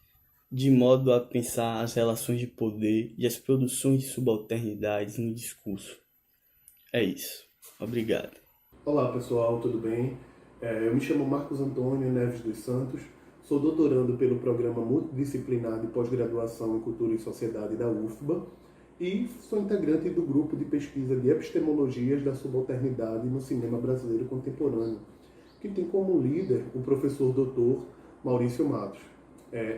de modo a pensar as relações de poder e as produções de subalternidades no discurso. É isso. Obrigado. Olá pessoal, tudo bem? Eu me chamo Marcos Antônio Neves dos Santos, sou doutorando pelo Programa Multidisciplinar de Pós-Graduação em Cultura e Sociedade da UFBA e sou integrante do grupo de pesquisa de Epistemologias da Subalternidade no Cinema Brasileiro Contemporâneo, que tem como líder o professor doutor Maurício Matos.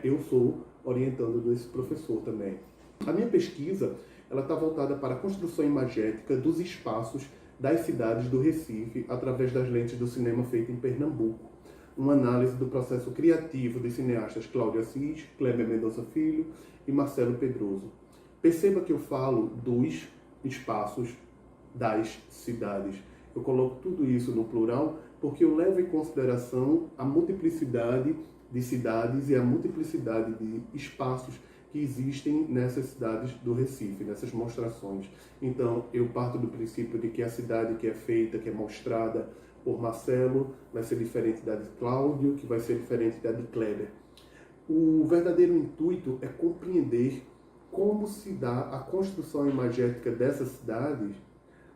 Eu sou orientando desse professor também. A minha pesquisa está voltada para a construção imagética dos espaços das cidades do Recife através das lentes do cinema feito em Pernambuco. Uma análise do processo criativo de cineastas Cláudio Assis, Kleber Mendonça Filho e Marcelo Pedroso. Perceba que eu falo dos espaços das cidades. Eu coloco tudo isso no plural porque eu levo em consideração a multiplicidade de cidades e a multiplicidade de espaços que existem nessas cidades do Recife, nessas mostrações. Então, eu parto do princípio de que a cidade que é feita, que é mostrada por Marcelo, vai ser diferente da de Cláudio, que vai ser diferente da de Kleber. O verdadeiro intuito é compreender como se dá a construção imagética dessas cidades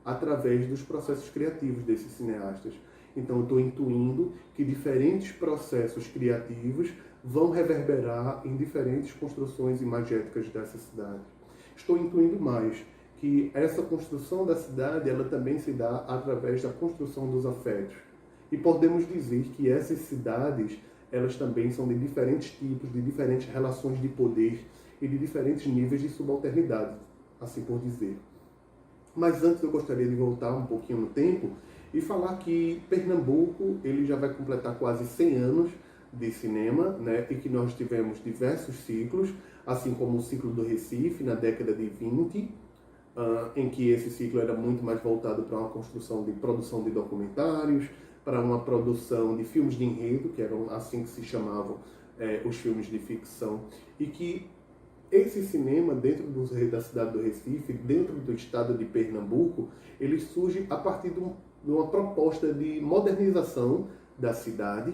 através dos processos criativos desses cineastas. Então, eu estou intuindo que diferentes processos criativos vão reverberar em diferentes construções imagéticas dessa cidade. Estou intuindo mais que essa construção da cidade ela também se dá através da construção dos afetos. E podemos dizer que essas cidades elas também são de diferentes tipos, de diferentes relações de poder e de diferentes níveis de subalternidade, assim por dizer. Mas antes eu gostaria de voltar um pouquinho no tempo e falar que Pernambuco ele já vai completar quase 100 anos de cinema, né? E que nós tivemos diversos ciclos, assim como o ciclo do Recife na década de 20, em que esse ciclo era muito mais voltado para uma construção de produção de documentários, para uma produção de filmes de enredo, que eram assim que se chamavam os filmes de ficção, e que esse cinema dentro da cidade do Recife, dentro do estado de Pernambuco, ele surge a partir de uma proposta de modernização da cidade,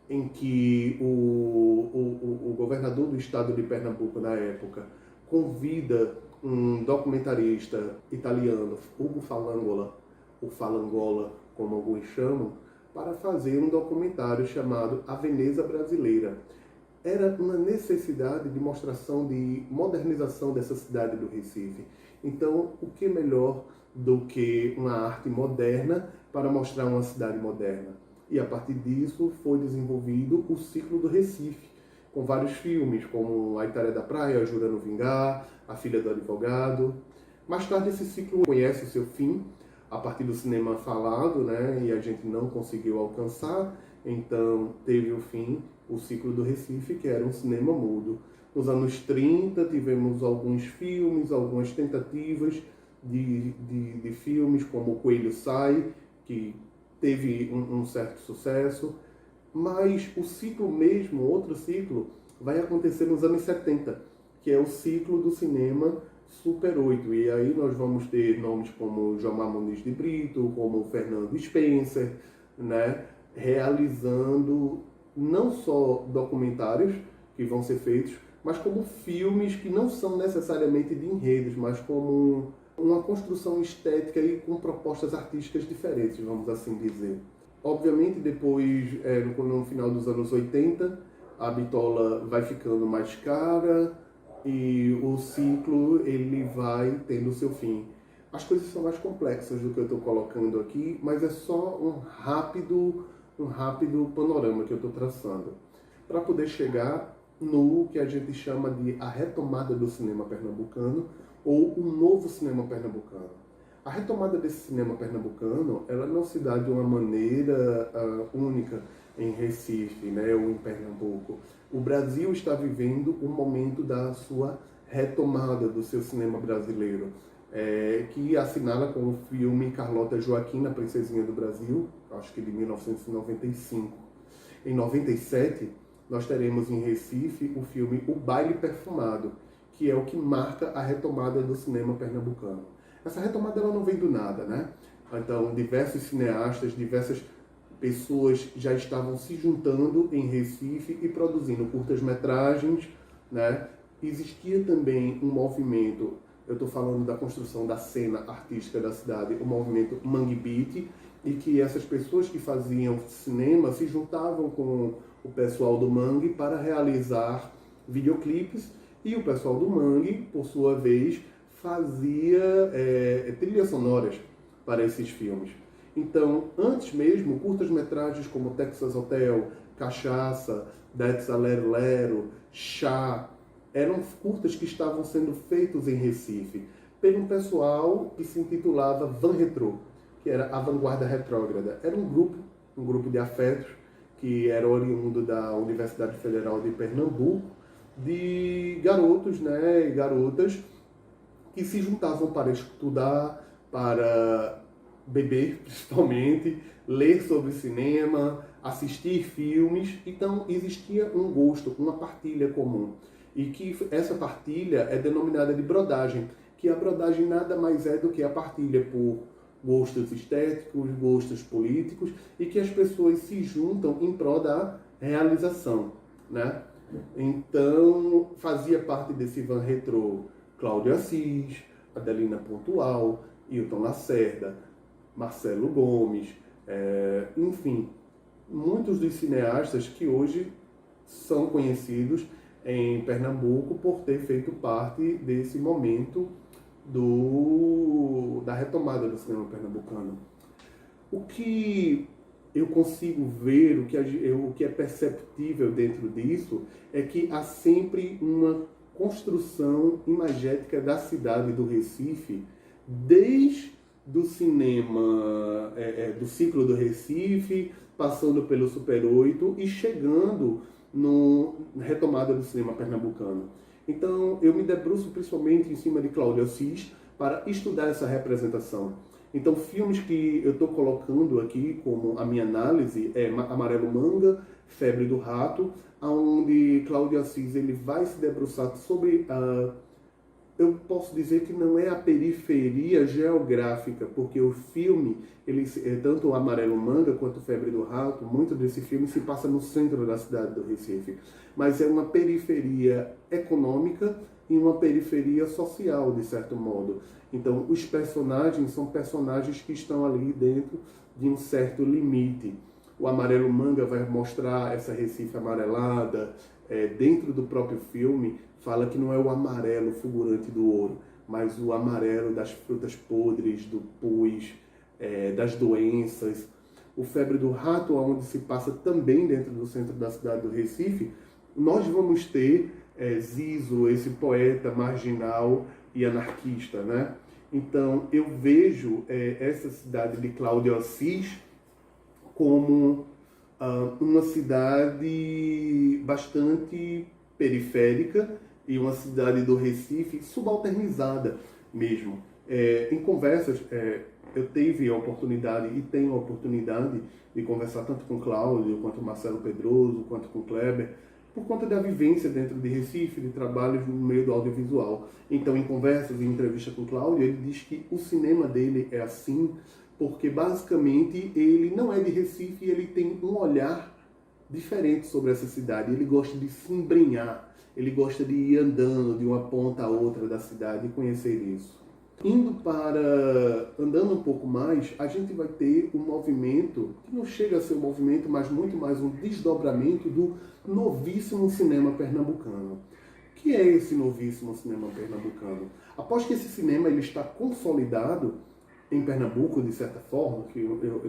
em que o governador do estado de Pernambuco, na época, convida um documentarista italiano, Ugo Falangola, o Falangola, como alguns chamam, para fazer um documentário chamado A Veneza Brasileira. Era uma necessidade de mostração, de modernização dessa cidade do Recife. Então, o que melhor do que uma arte moderna para mostrar uma cidade moderna? E a partir disso foi desenvolvido o ciclo do Recife, com vários filmes, como A Itália da Praia, Jurando Vingar, A Filha do Advogado. Mais tarde esse ciclo conhece o seu fim, a partir do cinema falado, né? E a gente não conseguiu alcançar, então teve o fim o ciclo do Recife, que era um cinema mudo. Nos anos 30 tivemos alguns filmes, algumas tentativas de filmes, como O Coelho Sai, que teve um certo sucesso, mas o ciclo mesmo, outro ciclo, vai acontecer nos anos 70, que é o ciclo do cinema Super 8. E aí nós vamos ter nomes como Jomar Muniz de Brito, como Fernando Spencer, né, realizando não só documentários que vão ser feitos, mas como filmes que não são necessariamente de enredos, mas como uma construção estética e com propostas artísticas diferentes, vamos assim dizer. Obviamente, depois, no final dos anos 80, a bitola vai ficando mais cara e o ciclo ele vai tendo seu fim. As coisas são mais complexas do que eu estou colocando aqui, mas é só um rápido panorama que eu estou traçando, para poder chegar no que a gente chama de a retomada do cinema pernambucano ou o novo cinema pernambucano. A retomada desse cinema pernambucano, ela não se dá de uma maneira única em Recife, né, ou em Pernambuco. O Brasil está vivendo um momento da sua retomada do seu cinema brasileiro, que assinala com o filme Carlota Joaquina, Princesinha do Brasil, acho que de 1995. Em 97, nós teremos em Recife o filme O Baile Perfumado, que é o que marca a retomada do cinema pernambucano. Essa retomada ela não vem do nada, né? Então, diversos cineastas, diversas pessoas já estavam se juntando em Recife e produzindo curtas-metragens, né? Existia também um movimento, eu estou falando da construção da cena artística da cidade, o movimento Mangue Beat, e que essas pessoas que faziam cinema se juntavam com o pessoal do Mangue para realizar videoclipes, e o pessoal do Mangue, por sua vez, fazia trilhas sonoras para esses filmes. Então, antes mesmo, curtas-metragens como Texas Hotel, Cachaça, Detsa Lero Lero, Chá, eram curtas que estavam sendo feitos em Recife pelo pessoal que se intitulava Van Retrô, que era a vanguarda retrógrada. Era um grupo de afetos que era oriundo da Universidade Federal de Pernambuco, de garotos, né, e garotas que se juntavam para estudar, para beber principalmente, ler sobre cinema, assistir filmes. Então existia um gosto, uma partilha comum. E que essa partilha é denominada de brodagem, que a brodagem nada mais é do que a partilha por gostos estéticos, gostos políticos, e que as pessoas se juntam em prol da realização, né? Então fazia parte desse Van Retrô Cláudio Assis, Adelina Pontual, Hilton Lacerda, Marcelo Gomes, enfim, muitos dos cineastas que hoje são conhecidos em Pernambuco por ter feito parte desse momento da retomada do cinema pernambucano. O que eu consigo ver, o que é perceptível dentro disso, é que há sempre uma construção imagética da cidade do Recife, desde do cinema, do ciclo do Recife, passando pelo Super 8 e chegando na retomada do cinema pernambucano. Então, eu me debruço principalmente em cima de Cláudio Assis para estudar essa representação. Então, filmes que eu estou colocando aqui como a minha análise é Amarelo Manga, Febre do Rato, onde Cláudio Assis ele vai se debruçar sobre eu eu posso dizer que não é a periferia geográfica, porque o filme, tanto o Amarelo Manga quanto o Febre do Rato, muito desse filme se passa no centro da cidade do Recife, mas é uma periferia econômica e uma periferia social, de certo modo. Então, os personagens são personagens que estão ali dentro de um certo limite. O Amarelo Manga vai mostrar essa Recife amarelada. Dentro do próprio filme, fala que não é o amarelo fulgurante do ouro, mas o amarelo das frutas podres, do pus, das doenças. O Febre do Rato, onde se passa também dentro do centro da cidade do Recife, nós vamos ter Zizo, esse poeta marginal e anarquista, né? Então, eu vejo essa cidade de Cláudio Assis como uma cidade bastante periférica e uma cidade do Recife subalternizada mesmo. Em conversas, eu tive a oportunidade e tenho a oportunidade de conversar tanto com Cláudio, quanto com Marcelo Pedroso, quanto com Kleber, por conta da vivência dentro de Recife, de trabalhos no meio do audiovisual. Então, em conversas e entrevista com Cláudio, ele diz que o cinema dele é assim, porque basicamente ele não é de Recife e ele tem um olhar diferente sobre essa cidade. Ele gosta de se embrenhar, ele gosta de ir andando de uma ponta a outra da cidade e conhecer isso. Andando um pouco mais, a gente vai ter um movimento, que não chega a ser um movimento, mas muito mais um desdobramento do novíssimo cinema pernambucano. O que é esse novíssimo cinema pernambucano? Após que esse cinema ele está consolidado em Pernambuco, de certa forma, que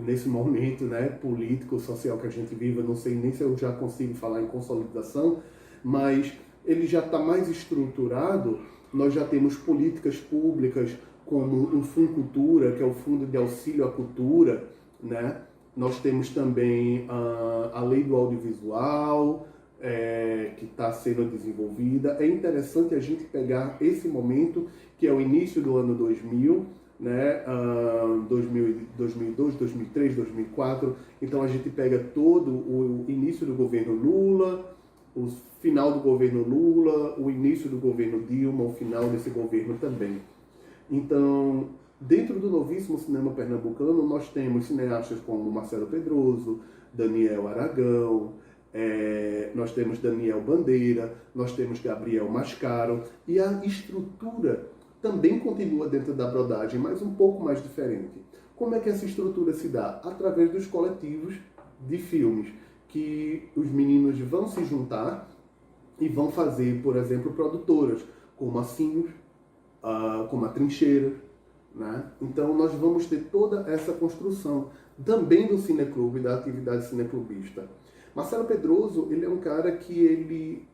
nesse momento, né, político, social que a gente vive, eu não sei nem se eu já consigo falar em consolidação, mas ele já está mais estruturado. Nós já temos políticas públicas como o Funcultura, que é o Fundo de Auxílio à Cultura, né? Nós temos também a Lei do Audiovisual, que está sendo desenvolvida. É interessante a gente pegar esse momento, que é o início do ano 2000, né? 2002, 2003, 2004. Então a gente pega todo o início do governo Lula, o final do governo Lula, o início do governo Dilma, o final desse governo também. Então, dentro do novíssimo cinema pernambucano, nós temos cineastas como Marcelo Pedroso, Daniel Aragão, nós temos Daniel Bandeira, nós temos Gabriel Mascaro, e a estrutura também continua dentro da brodagem, mas um pouco mais diferente. Como é que essa estrutura se dá? Através dos coletivos de filmes, que os meninos vão se juntar e vão fazer, por exemplo, produtoras, como a Cinhos, como a Trincheira, né? Então nós vamos ter toda essa construção também do cineclube, da atividade cineclubista. Marcelo Pedroso, ele é um cara que ele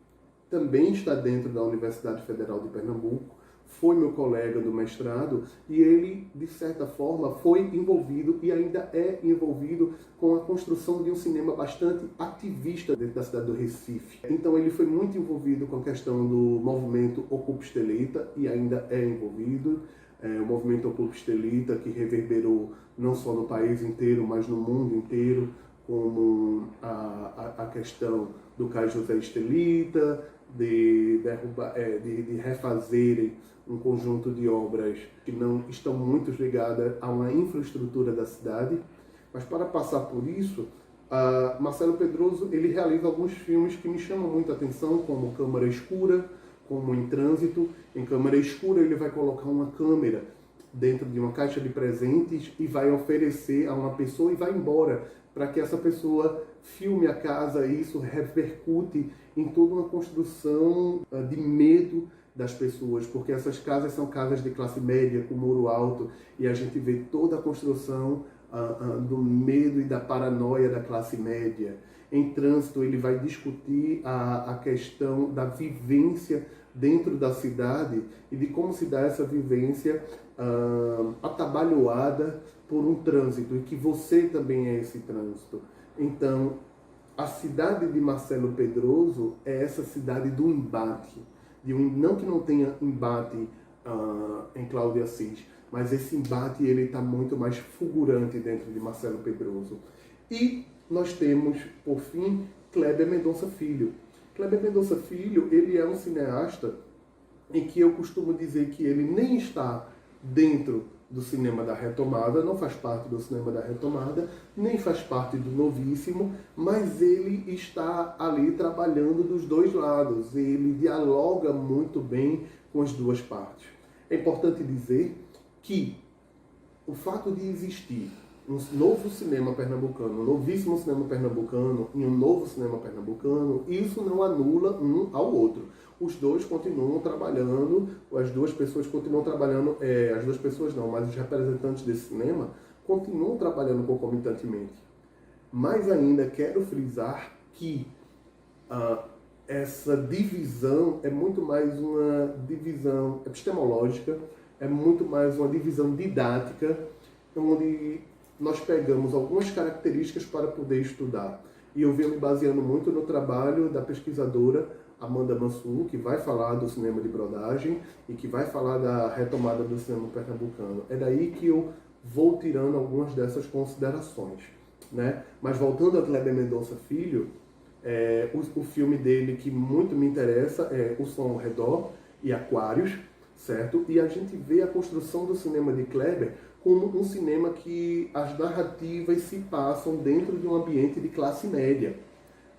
também está dentro da Universidade Federal de Pernambuco, foi meu colega do mestrado e ele, de certa forma, foi envolvido e ainda é envolvido com a construção de um cinema bastante ativista dentro da cidade do Recife. Então ele foi muito envolvido com a questão do movimento Ocupa Estelita e ainda é envolvido. O movimento Ocupa Estelita que reverberou não só no país inteiro, mas no mundo inteiro, como a questão do Cais José Estelita, de refazerem um conjunto de obras que não estão muito ligadas a uma infraestrutura da cidade. Mas para passar por isso, Marcelo Pedroso ele realiza alguns filmes que me chamam muito a atenção, como Câmara Escura, como Em Trânsito. Em Câmara Escura ele vai colocar uma câmera dentro de uma caixa de presentes e vai oferecer a uma pessoa e vai embora, para que essa pessoa filme a casa, e isso repercute em toda uma construção de medo das pessoas, porque essas casas são casas de classe média, com muro alto, e a gente vê toda a construção do medo e da paranoia da classe média. Em Trânsito, ele vai discutir a questão da vivência dentro da cidade e de como se dá essa vivência atabalhoada por um trânsito, e que você também é esse trânsito. Então, a cidade de Marcelo Pedroso é essa cidade do embate, não que não tenha embate em Cláudio Assis, mas esse embate ele está muito mais fulgurante dentro de Marcelo Pedroso. E nós temos, por fim, Kleber Mendonça Filho. Kleber Mendonça Filho, ele é um cineasta em que eu costumo dizer que ele nem está dentro do cinema da retomada, não faz parte do cinema da retomada, nem faz parte do novíssimo, mas ele está ali trabalhando dos dois lados, ele dialoga muito bem com as duas partes. É importante dizer que o fato de existir um novo cinema pernambucano, um novíssimo cinema pernambucano e um novo cinema pernambucano, isso não anula um ao outro. Os dois continuam trabalhando, as duas pessoas continuam trabalhando, as duas pessoas não, mas os representantes desse cinema continuam trabalhando concomitantemente. Mas ainda quero frisar que essa divisão é muito mais uma divisão epistemológica, é muito mais uma divisão didática, onde nós pegamos algumas características para poder estudar. E eu venho me baseando muito no trabalho da pesquisadora Amanda Mansur, que vai falar do cinema de brodagem e que vai falar da retomada do cinema pernambucano. É daí que eu vou tirando algumas dessas considerações, né? Mas voltando a Kleber Mendonça Filho, o filme dele que muito me interessa é O Som ao Redor e Aquários, certo? E a gente vê a construção do cinema de Kleber como um cinema que as narrativas se passam dentro de um ambiente de classe média,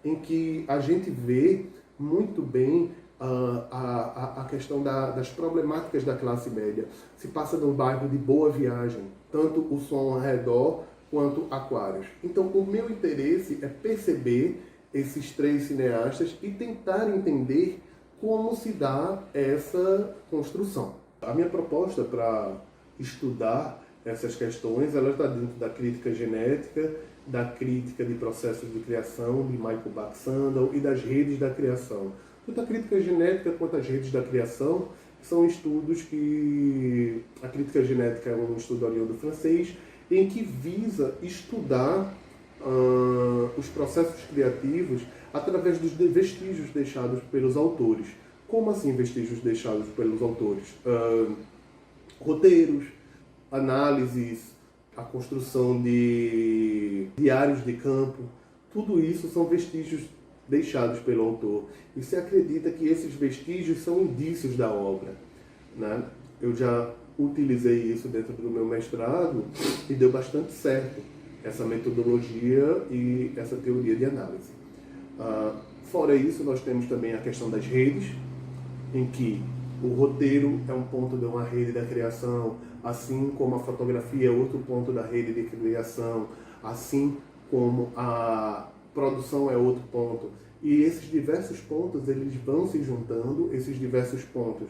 em que a gente vê muito bem a questão das problemáticas da classe média. Se passa no bairro de Boa Viagem, tanto O Som ao Redor quanto Aquários. Então, o meu interesse é perceber esses três cineastas e tentar entender como se dá essa construção. A minha proposta para estudar essas questões, ela está dentro da crítica genética, da crítica de processos de criação, de Michael Baxandall, e das redes da criação. Tanto a crítica genética quanto as redes da criação são estudos que... A crítica genética é um estudo oriundo francês, em que visa estudar os processos criativos através dos vestígios deixados pelos autores. Como assim vestígios deixados pelos autores? Roteiros, análises, a construção de diários de campo, tudo isso são vestígios deixados pelo autor. E se acredita que esses vestígios são indícios da obra, né? Eu já utilizei isso dentro do meu mestrado e deu bastante certo essa metodologia e essa teoria de análise. Fora isso, nós temos também a questão das redes, em que o roteiro é um ponto de uma rede da criação, assim como a fotografia é outro ponto da rede de criação, assim como a produção é outro ponto. E esses diversos pontos, eles vão se juntando, esses diversos pontos,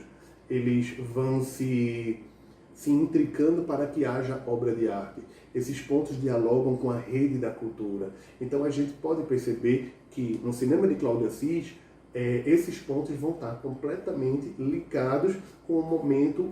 eles vão se intricando para que haja obra de arte. Esses pontos dialogam com a rede da cultura. Então a gente pode perceber que no cinema de Cláudio Assis, esses pontos vão estar completamente ligados com o momento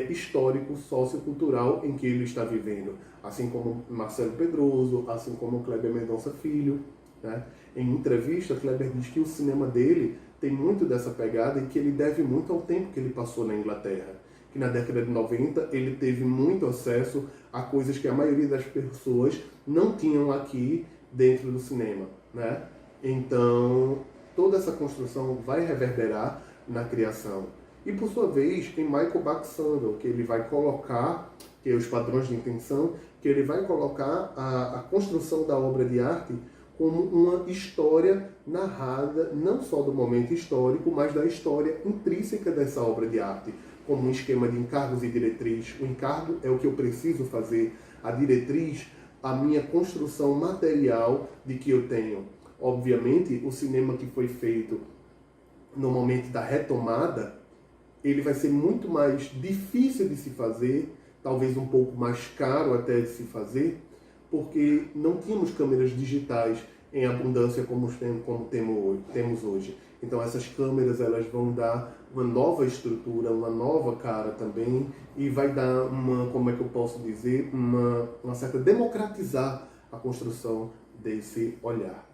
histórico, sociocultural em que ele está vivendo. Assim como Marcelo Pedroso, assim como Kleber Mendonça Filho, né? Em entrevista, Kleber diz que o cinema dele tem muito dessa pegada e que ele deve muito ao tempo que ele passou na Inglaterra. Que na década de 90 ele teve muito acesso a coisas que a maioria das pessoas não tinham aqui dentro do cinema, né? Então, toda essa construção vai reverberar na criação. E, por sua vez, tem Michael Baxandall, que ele vai colocar, que é os padrões de intenção, que ele vai colocar a construção da obra de arte como uma história narrada, não só do momento histórico, mas da história intrínseca dessa obra de arte, como um esquema de encargos e diretriz. O encargo é o que eu preciso fazer, a diretriz, a minha construção material de que eu tenho. Obviamente, o cinema que foi feito no momento da retomada, ele vai ser muito mais difícil de se fazer, talvez um pouco mais caro até de se fazer, porque não tínhamos câmeras digitais em abundância como temos hoje. Então essas câmeras, elas vão dar uma nova estrutura, uma nova cara também, e vai dar uma, como é que eu posso dizer, uma certa democratizar a construção desse olhar.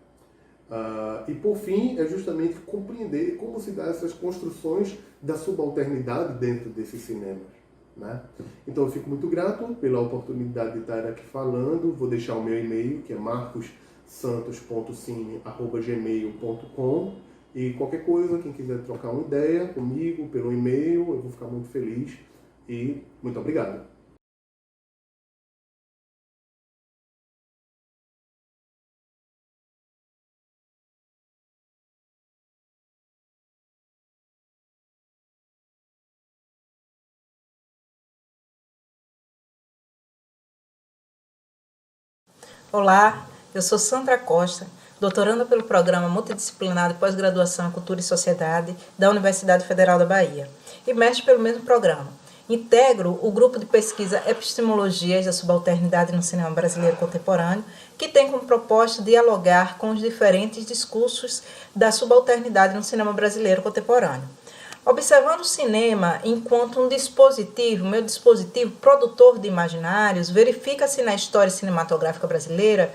E por fim, é justamente compreender como se dá essas construções da subalternidade dentro desses cinemas, né? Então eu fico muito grato pela oportunidade de estar aqui falando. Vou deixar o meu e-mail, que é marcossantos.cine@gmail.com, E qualquer coisa, quem quiser trocar uma ideia comigo, pelo e-mail, eu vou ficar muito feliz. E muito obrigado. Olá, eu sou Sandra Costa, doutoranda pelo Programa Multidisciplinar de Pós-Graduação em Cultura e Sociedade da Universidade Federal da Bahia e mestre pelo mesmo programa. Integro o grupo de pesquisa Epistemologias da Subalternidade no Cinema Brasileiro Contemporâneo, que tem como proposta dialogar com os diferentes discursos da subalternidade no cinema brasileiro contemporâneo. Observando o cinema enquanto um dispositivo, meu dispositivo produtor de imaginários, verifica-se na história cinematográfica brasileira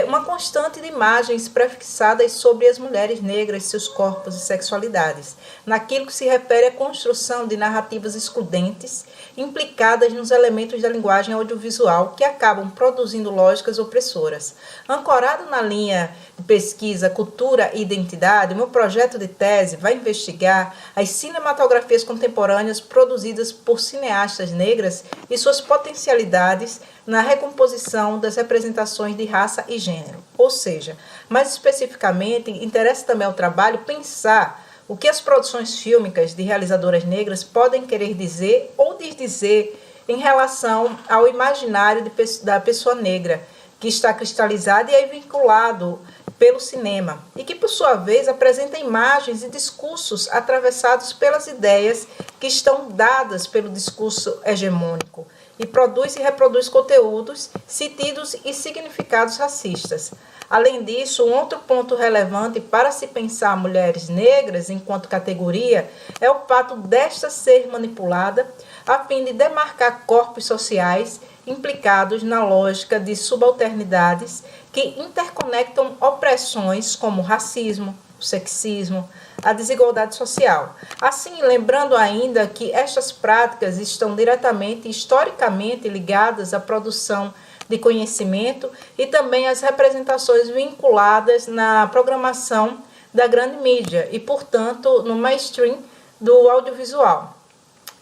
uma constante de imagens prefixadas sobre as mulheres negras, seus corpos e sexualidades, naquilo que se refere à construção de narrativas excludentes implicadas nos elementos da linguagem audiovisual que acabam produzindo lógicas opressoras. Ancorado na linha de pesquisa Cultura e Identidade, meu projeto de tese vai investigar as cinematografias contemporâneas produzidas por cineastas negras e suas potencialidades na recomposição das representações de raça e gênero. Ou seja, mais especificamente, interessa também ao trabalho pensar o que as produções fílmicas de realizadoras negras podem querer dizer ou desdizer em relação ao imaginário da pessoa negra, que está cristalizado e é vinculado pelo cinema, e que, por sua vez, apresenta imagens e discursos atravessados pelas ideias que estão dadas pelo discurso hegemônico, e produz e reproduz conteúdos, sentidos e significados racistas. Além disso, um outro ponto relevante para se pensar mulheres negras enquanto categoria é o fato desta ser manipulada a fim de demarcar corpos sociais implicados na lógica de subalternidades que interconectam opressões como o racismo, o sexismo, a desigualdade social. Assim, lembrando ainda que estas práticas estão diretamente e historicamente ligadas à produção de conhecimento e também às representações vinculadas na programação da grande mídia e, portanto, no mainstream do audiovisual.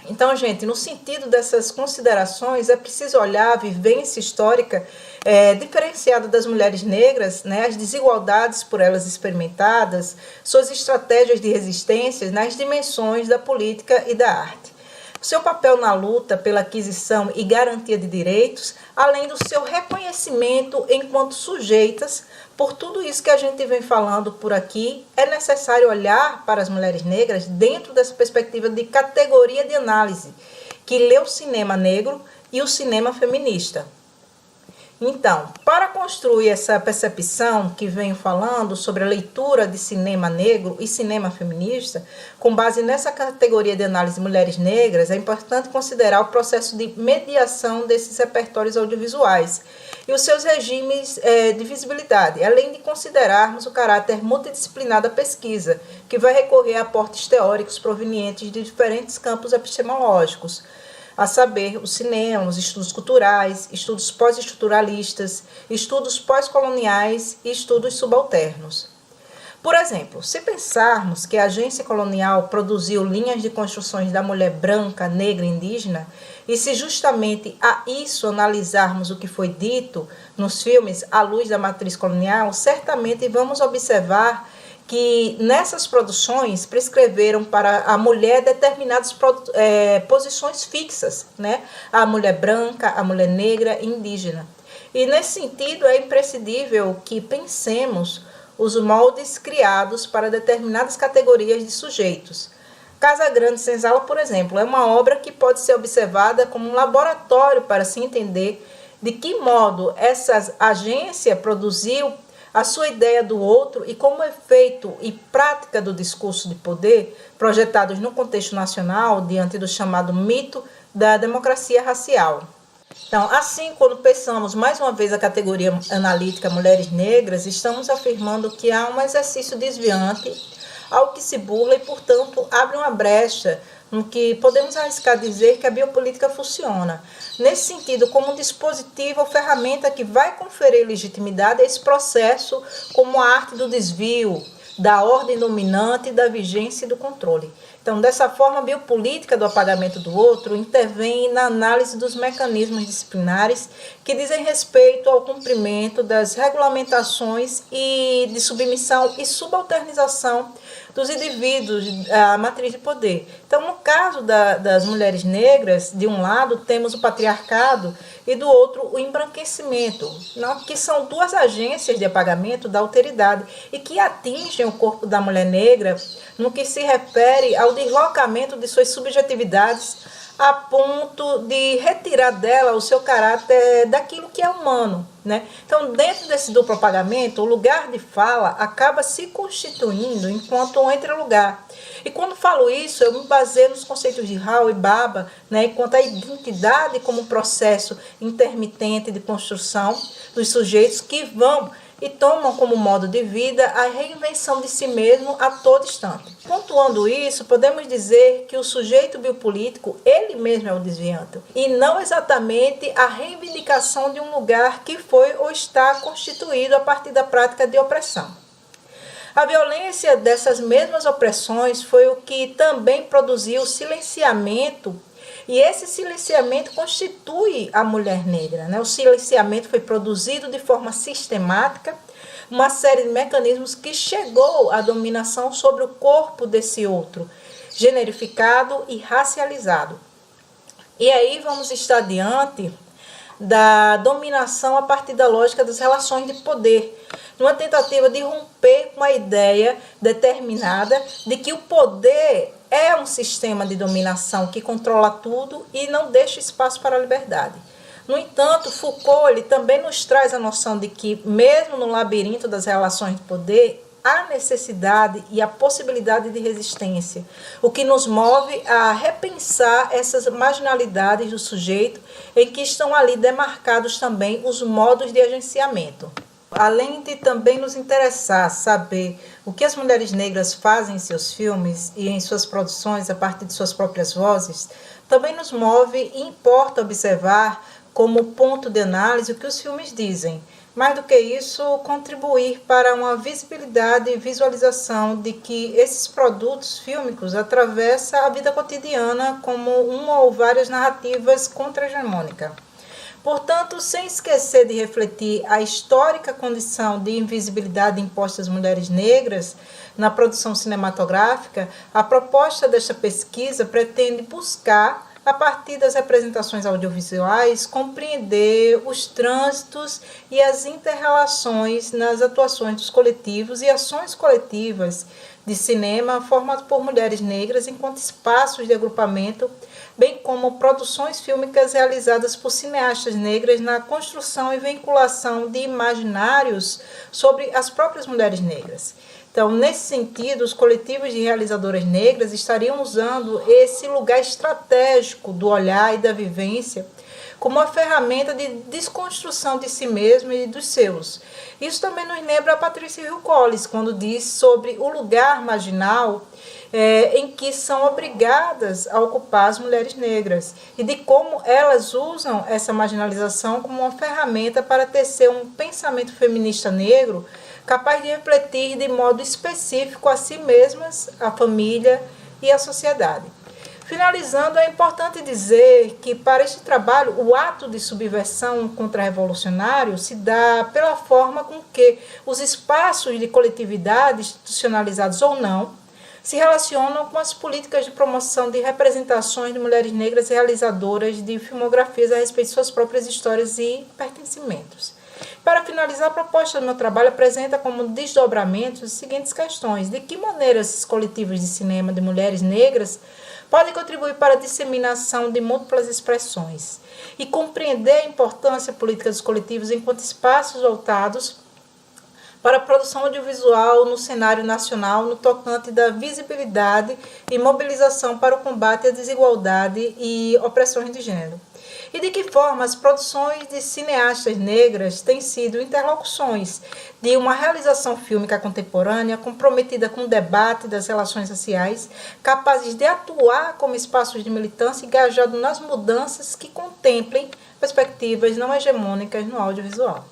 Então, gente, no sentido dessas considerações, é preciso olhar a vivência histórica diferenciada das mulheres negras, né, as desigualdades por elas experimentadas, suas estratégias de resistência nas dimensões da política e da arte. Seu papel na luta pela aquisição e garantia de direitos, além do seu reconhecimento enquanto sujeitas, por tudo isso que a gente vem falando por aqui, é necessário olhar para as mulheres negras dentro dessa perspectiva de categoria de análise, que lê o cinema negro e o cinema feminista. Então, para construir essa percepção que venho falando sobre a leitura de cinema negro e cinema feminista, com base nessa categoria de análise mulheres negras, é importante considerar o processo de mediação desses repertórios audiovisuais e os seus regimes de visibilidade, além de considerarmos o caráter multidisciplinar da pesquisa, que vai recorrer a aportes teóricos provenientes de diferentes campos epistemológicos, a saber, o cinema, os estudos culturais, estudos pós-estruturalistas, estudos pós-coloniais e estudos subalternos. Por exemplo, se pensarmos que a agência colonial produziu linhas de construções da mulher branca, negra e indígena, e se justamente a isso analisarmos o que foi dito nos filmes à luz da matriz colonial, certamente vamos observar que nessas produções prescreveram para a mulher determinadas posições fixas, né? A mulher branca, a mulher negra e indígena. E nesse sentido é imprescindível que pensemos os moldes criados para determinadas categorias de sujeitos. Casa Grande Senzala, por exemplo, é uma obra que pode ser observada como um laboratório para se entender de que modo essa agência produziu a sua ideia do outro e como efeito e prática do discurso de poder projetados no contexto nacional diante do chamado mito da democracia racial. Então, assim, quando pensamos mais uma vez a categoria analítica mulheres negras, estamos afirmando que há um exercício desviante ao que se burla e, portanto, abre uma brecha no que podemos arriscar dizer que a biopolítica funciona. Nesse sentido, como um dispositivo ou ferramenta que vai conferir legitimidade a esse processo, como a arte do desvio, da ordem dominante, da vigência e do controle. Então, dessa forma, a biopolítica do apagamento do outro intervém na análise dos mecanismos disciplinares que dizem respeito ao cumprimento das regulamentações e de submissão e subalternização dos indivíduos à matriz de poder. Então, no caso das mulheres negras, de um lado temos o patriarcado e do outro o embranquecimento, que são duas agências de apagamento da alteridade e que atingem o corpo da mulher negra no que se refere ao deslocamento de suas subjetividades a ponto de retirar dela o seu caráter daquilo que é humano, né? Então, dentro desse duplo apagamento, o lugar de fala acaba se constituindo enquanto um entrelugar. E quando falo isso, eu me baseio nos conceitos de Hall e Baba, né, enquanto a identidade como um processo intermitente de construção dos sujeitos que vão e tomam como modo de vida a reinvenção de si mesmo a todo instante. Pontuando isso, podemos dizer que o sujeito biopolítico, ele mesmo é o desviante, e não exatamente a reivindicação de um lugar que foi ou está constituído a partir da prática de opressão. A violência dessas mesmas opressões foi o que também produziu o silenciamento. E esse silenciamento constitui a mulher negra, né? O silenciamento foi produzido de forma sistemática, uma série de mecanismos que chegou à dominação sobre o corpo desse outro, generificado e racializado. E aí vamos estar diante da dominação a partir da lógica das relações de poder, numa tentativa de romper com a ideia determinada de que o poder é um sistema de dominação que controla tudo e não deixa espaço para a liberdade. No entanto, Foucault ele também nos traz a noção de que, mesmo no labirinto das relações de poder, há necessidade e a possibilidade de resistência, o que nos move a repensar essas marginalidades do sujeito em que estão ali demarcados também os modos de agenciamento. Além de também nos interessar saber o que as mulheres negras fazem em seus filmes e em suas produções a partir de suas próprias vozes, também nos move e importa observar como ponto de análise o que os filmes dizem. Mais do que isso, contribuir para uma visibilidade e visualização de que esses produtos fílmicos atravessam a vida cotidiana como uma ou várias narrativas contra-hegemônicas. Portanto, sem esquecer de refletir a histórica condição de invisibilidade imposta às mulheres negras na produção cinematográfica, a proposta desta pesquisa pretende buscar, a partir das representações audiovisuais, compreender os trânsitos e as inter-relações nas atuações dos coletivos e ações coletivas de cinema formados por mulheres negras enquanto espaços de agrupamento, bem como produções fílmicas realizadas por cineastas negras na construção e vinculação de imaginários sobre as próprias mulheres negras. Então, nesse sentido, os coletivos de realizadoras negras estariam usando esse lugar estratégico do olhar e da vivência como uma ferramenta de desconstrução de si mesmo e dos seus. Isso também nos lembra a Patricia Hill Collins, quando diz sobre o lugar marginal em que são obrigadas a ocupar as mulheres negras e de como elas usam essa marginalização como uma ferramenta para tecer um pensamento feminista negro capaz de refletir de modo específico a si mesmas, a família e a sociedade. Finalizando, é importante dizer que, para este trabalho, o ato de subversão contra-revolucionário se dá pela forma com que os espaços de coletividade, institucionalizados ou não, se relacionam com as políticas de promoção de representações de mulheres negras realizadoras de filmografias a respeito de suas próprias histórias e pertencimentos. Para finalizar, a proposta do meu trabalho apresenta como desdobramentos as seguintes questões: de que maneira esses coletivos de cinema de mulheres negras podem contribuir para a disseminação de múltiplas expressões e compreender a importância política dos coletivos enquanto espaços voltados para a produção audiovisual no cenário nacional no tocante da visibilidade e mobilização para o combate à desigualdade e opressões de gênero. E de que forma as produções de cineastas negras têm sido interlocuções de uma realização fílmica contemporânea comprometida com o debate das relações sociais, capazes de atuar como espaços de militância engajados nas mudanças que contemplem perspectivas não hegemônicas no audiovisual.